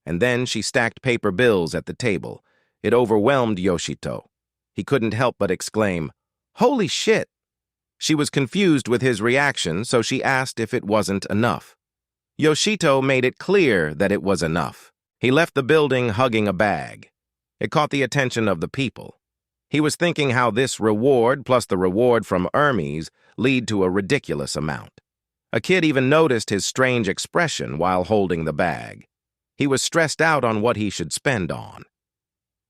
[SPEAKER 1] And then she stacked paper bills at the table. It overwhelmed Yoshito. He couldn't help but exclaim, "Holy shit!" She was confused with his reaction, so she asked if it wasn't enough. Yoshito made it clear that it was enough. He left the building hugging a bag. It caught the attention of the people. He was thinking how this reward plus the reward from Hermes lead to a ridiculous amount. A kid even noticed his strange expression while holding the bag. He was stressed out on what he should spend on.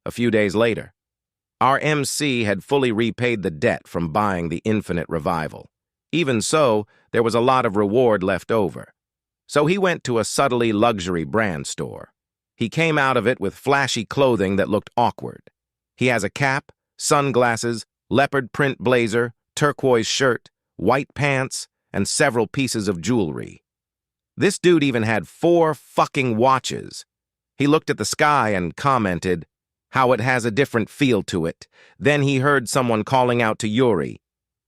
[SPEAKER 1] A few days later, our MC had fully repaid the debt from buying the Infinite Revival. Even so, there was a lot of reward left over. So he went to a subtly luxury brand store. He came out of it with flashy clothing that looked awkward. He has a cap, sunglasses, leopard print blazer, turquoise shirt, white pants, and several pieces of jewelry. This dude even had 4 fucking watches. He looked at the sky and commented how it has a different feel to it. Then he heard someone calling out to Yuri.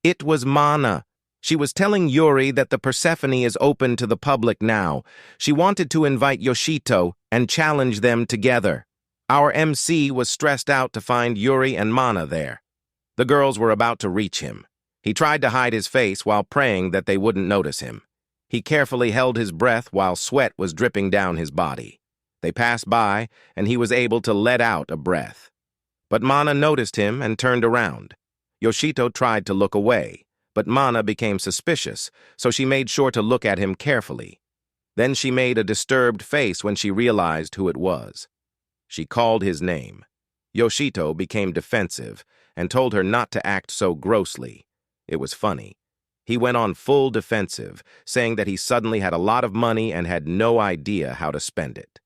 [SPEAKER 1] It was Mana. She was telling Yuri that the Persephone is open to the public now. She wanted to invite Yoshito and challenge them together. Our MC was stressed out to find Yuri and Mana there. The girls were about to reach him. He tried to hide his face while praying that they wouldn't notice him. He carefully held his breath while sweat was dripping down his body. They passed by, and he was able to let out a breath. But Mana noticed him and turned around. Yoshito tried to look away, but Mana became suspicious, so she made sure to look at him carefully. Then she made a disturbed face when she realized who it was. She called his name. Yoshito became defensive and told her not to act so grossly. It was funny. He went on full defensive, saying that he suddenly had a lot of money and had no idea how to spend it.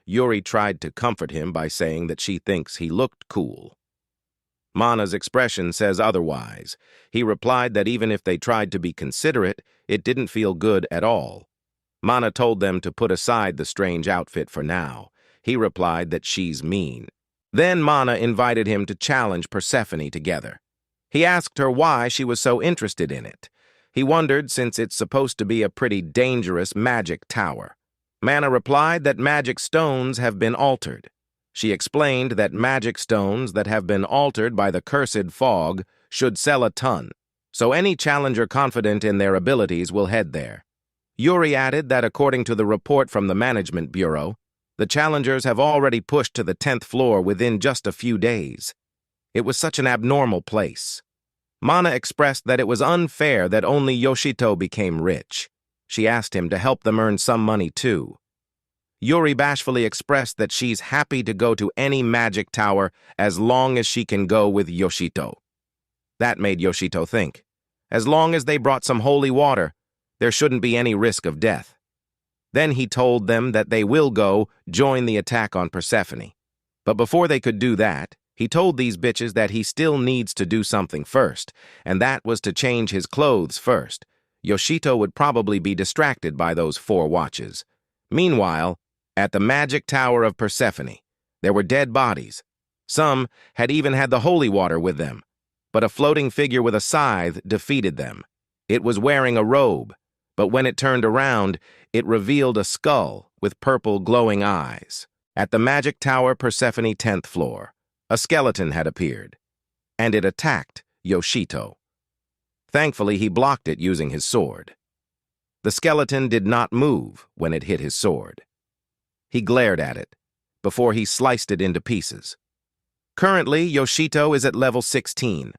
[SPEAKER 1] Yuri tried to comfort him by saying that she thinks he looked cool. Mana's expression says otherwise. He replied that even if they tried to be considerate, it didn't feel good at all. Mana told them to put aside the strange outfit for now. He replied that she's mean. Then Mana invited him to challenge Persephone together. He asked her why she was so interested in it. He wondered since it's supposed to be a pretty dangerous magic tower. Mana replied that magic stones have been altered. She explained that magic stones that have been altered by the cursed fog should sell a ton, so any challenger confident in their abilities will head there. Yuri added that according to the report from the Management Bureau, the challengers have already pushed to the 10th floor within just a few days. It was such an abnormal place. Mana expressed that it was unfair that only Yoshito became rich. She asked him to help them earn some money too. Yuri bashfully expressed that she's happy to go to any magic tower as long as she can go with Yoshito. That made Yoshito think. As long as they brought some holy water, there shouldn't be any risk of death. Then he told them that they will go join the attack on Persephone. But before they could do that, he told these bitches that he still needs to do something first, and that was to change his clothes first. Yoshito would probably be distracted by those 4 watches. Meanwhile, at the magic tower of Persephone, there were dead bodies. Some had even had the holy water with them, but a floating figure with a scythe defeated them. It was wearing a robe, but when it turned around, it revealed a skull with purple glowing eyes. At the magic tower Persephone 10th floor, a skeleton had appeared, and it attacked Yoshito. Thankfully, he blocked it using his sword. The skeleton did not move when it hit his sword. He glared at it before he sliced it into pieces. Currently, Yoshito is at level 16.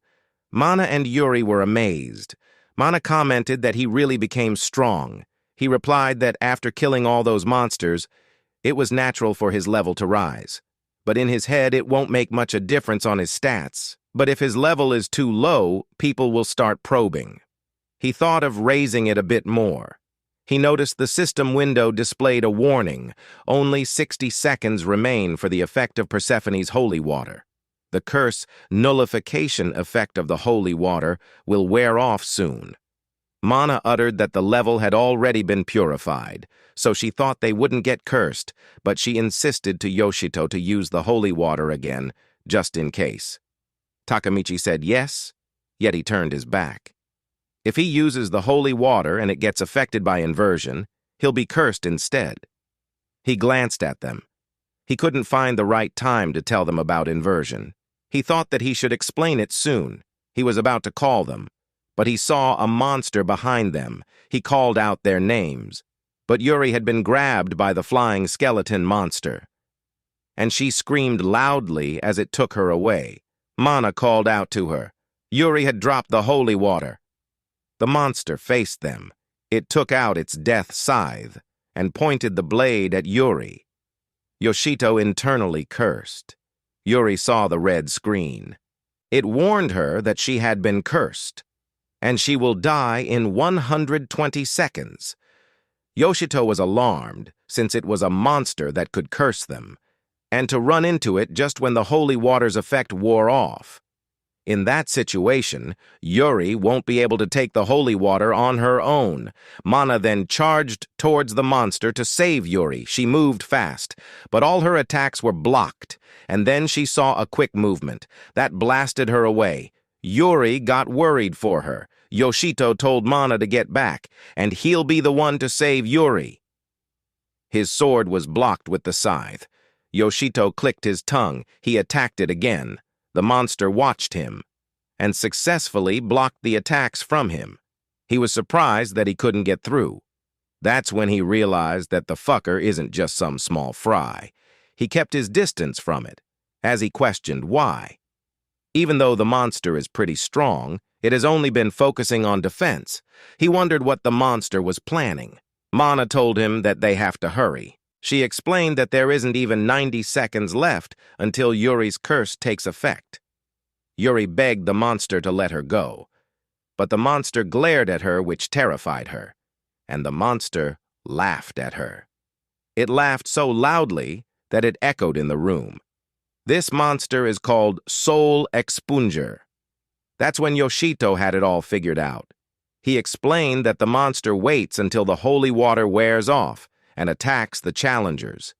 [SPEAKER 1] Mana and Yuri were amazed. Mana commented that he really became strong. He replied that after killing all those monsters, it was natural for his level to rise. But in his head, it won't make much a difference on his stats. But if his level is too low, people will start probing. He thought of raising it a bit more. He noticed the system window displayed a warning. Only 60 seconds remain for the effect of Persephone's holy water. The curse nullification effect of the holy water will wear off soon. Mana uttered that the level had already been purified, so she thought they wouldn't get cursed, but she insisted to Yoshito to use the holy water again, just in case. Takemichi said yes, yet he turned his back. If he uses the holy water and it gets affected by inversion, he'll be cursed instead. He glanced at them. He couldn't find the right time to tell them about inversion. He thought that he should explain it soon. He was about to call them, but he saw a monster behind them. He called out their names, but Yuri had been grabbed by the flying skeleton monster, and she screamed loudly as it took her away. Mana called out to her. Yuri had dropped the holy water. The monster faced them. It took out its death scythe and pointed the blade at Yuri. Yoshito internally cursed. Yuri saw the red screen. It warned her that she had been cursed, and she will die in 120 seconds. Yoshito was alarmed, since it was a monster that could curse them, and to run into it just when the holy water's effect wore off. In that situation, Yuri won't be able to take the holy water on her own. Mana then charged towards the monster to save Yuri. She moved fast, but all her attacks were blocked, and then she saw a quick movement. That blasted her away. Yuri got worried for her. Yoshito told Mana to get back, and he'll be the one to save Yuri. His sword was blocked with the scythe. Yoshito clicked his tongue. He attacked it again. The monster watched him and successfully blocked the attacks from him. He was surprised that he couldn't get through. That's when he realized that the fucker isn't just some small fry. He kept his distance from it, as he questioned why. Even though the monster is pretty strong, it has only been focusing on defense. He wondered what the monster was planning. Mana told him that they have to hurry. She explained that there isn't even 90 seconds left until Yuri's curse takes effect. Yuri begged the monster to let her go, but the monster glared at her, which terrified her, and the monster laughed at her. It laughed so loudly that it echoed in the room. This monster is called Soul Expunger. That's when Yoshito had it all figured out. He explained that the monster waits until the holy water wears off and attacks the challengers.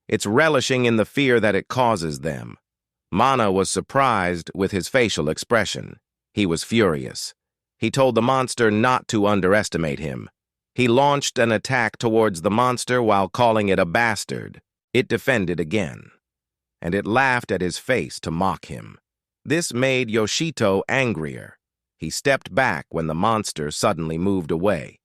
[SPEAKER 1] It's relishing in the fear that it causes them. Mana was surprised with his facial expression. He was furious. He told the monster not to underestimate him. He launched an attack towards the monster while calling it a bastard. It defended again, and it laughed at his face to mock him. This made Yoshito angrier. He stepped back when the monster suddenly moved away.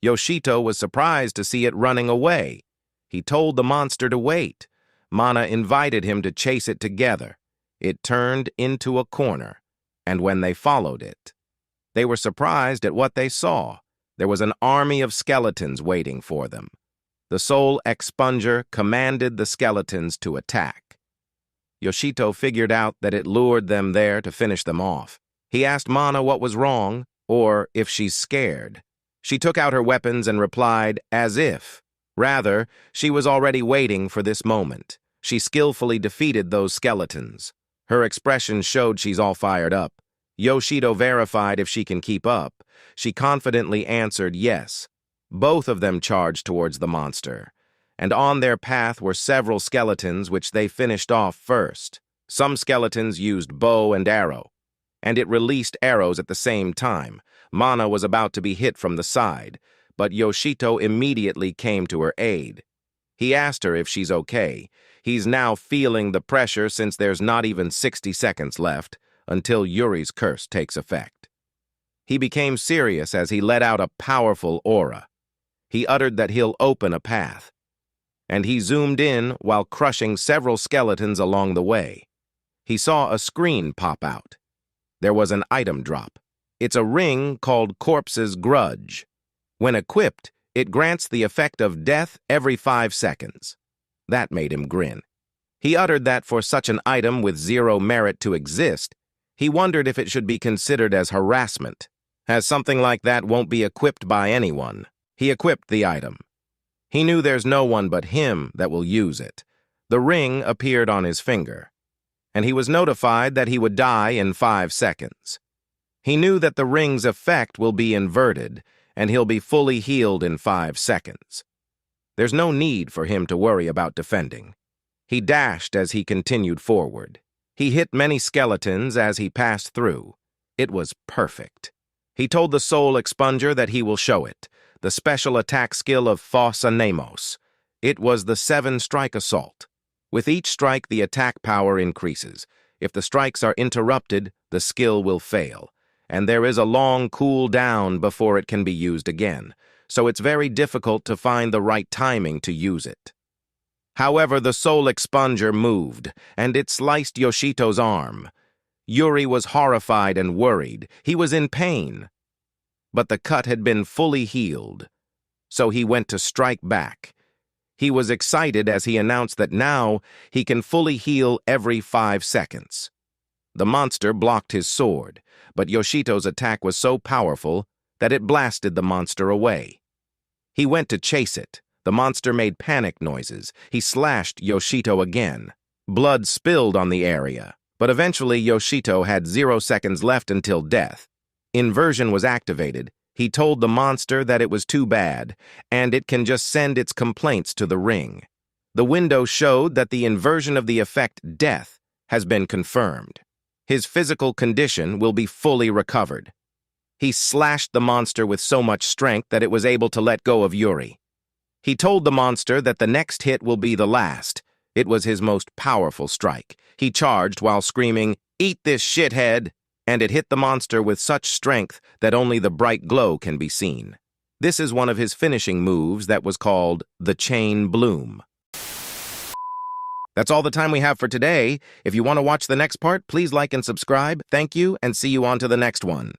[SPEAKER 1] Yoshito was surprised to see it running away. He told the monster to wait. Mana invited him to chase it together. It turned into a corner, and when they followed it, they were surprised at what they saw. There was an army of skeletons waiting for them. The Soul Expunger commanded the skeletons to attack. Yoshito figured out that it lured them there to finish them off. He asked Mana what was wrong, or if she's scared. She took out her weapons and replied, as if. Rather, she was already waiting for this moment. She skillfully defeated those skeletons. Her expression showed she's all fired up. Yoshito verified if she can keep up. She confidently answered yes. Both of them charged towards the monster, and on their path were several skeletons which they finished off first. Some skeletons used bow and arrow, and it released arrows at the same time. Mana was about to be hit from the side, but Yoshito immediately came to her aid. He asked her if she's okay. He's now feeling the pressure since there's not even 60 seconds left until Yuri's curse takes effect. He became serious as he let out a powerful aura. He uttered that he'll open a path, and he zoomed in while crushing several skeletons along the way. He saw a screen pop out. There was an item drop. It's a ring called Corpse's Grudge. When equipped, It grants the effect of death every 5 seconds. That made him grin. He uttered that for such an item with zero merit to exist, he wondered if it should be considered as harassment, as something like that won't be equipped by anyone. He equipped the item. He knew there's no one but him that will use it. The ring appeared on his finger, and he was notified that he would die in 5 seconds. He knew that the ring's effect will be inverted, and he'll be fully healed in 5 seconds. There's no need for him to worry about defending. He dashed as he continued forward. He hit many skeletons as he passed through. It was perfect. He told the Soul Expunger that he will show it, the special attack skill of Fossa Nemos. It was the 7-strike assault. With each strike, the attack power increases. If the strikes are interrupted, the skill will fail, and there is a long cool down before it can be used again, so it's very difficult to find the right timing to use it. However, the Soul Expunger moved, and it sliced Yoshito's arm. Yuri was horrified and worried. He was in pain. But the cut had been fully healed, so he went to strike back. He was excited as he announced that now he can fully heal every 5 seconds. The monster blocked his sword, but Yoshito's attack was so powerful that it blasted the monster away. He went to chase it. The monster made panic noises. He slashed Yoshito again. Blood spilled on the area, but eventually Yoshito had 0 seconds left until death. Inversion was activated. He told the monster that it was too bad, and it can just send its complaints to the ring. The window showed that the inversion of the effect death has been confirmed. His physical condition will be fully recovered. He slashed the monster with so much strength that it was able to let go of Yuri. He told the monster that the next hit will be the last. It was his most powerful strike. He charged while screaming, "Eat this shithead!" and it hit the monster with such strength that only the bright glow can be seen. This is one of his finishing moves that was called the Chain Bloom. That's all the time we have for today. If you want to watch the next part, please like and subscribe. Thank you, and see you on to the next one.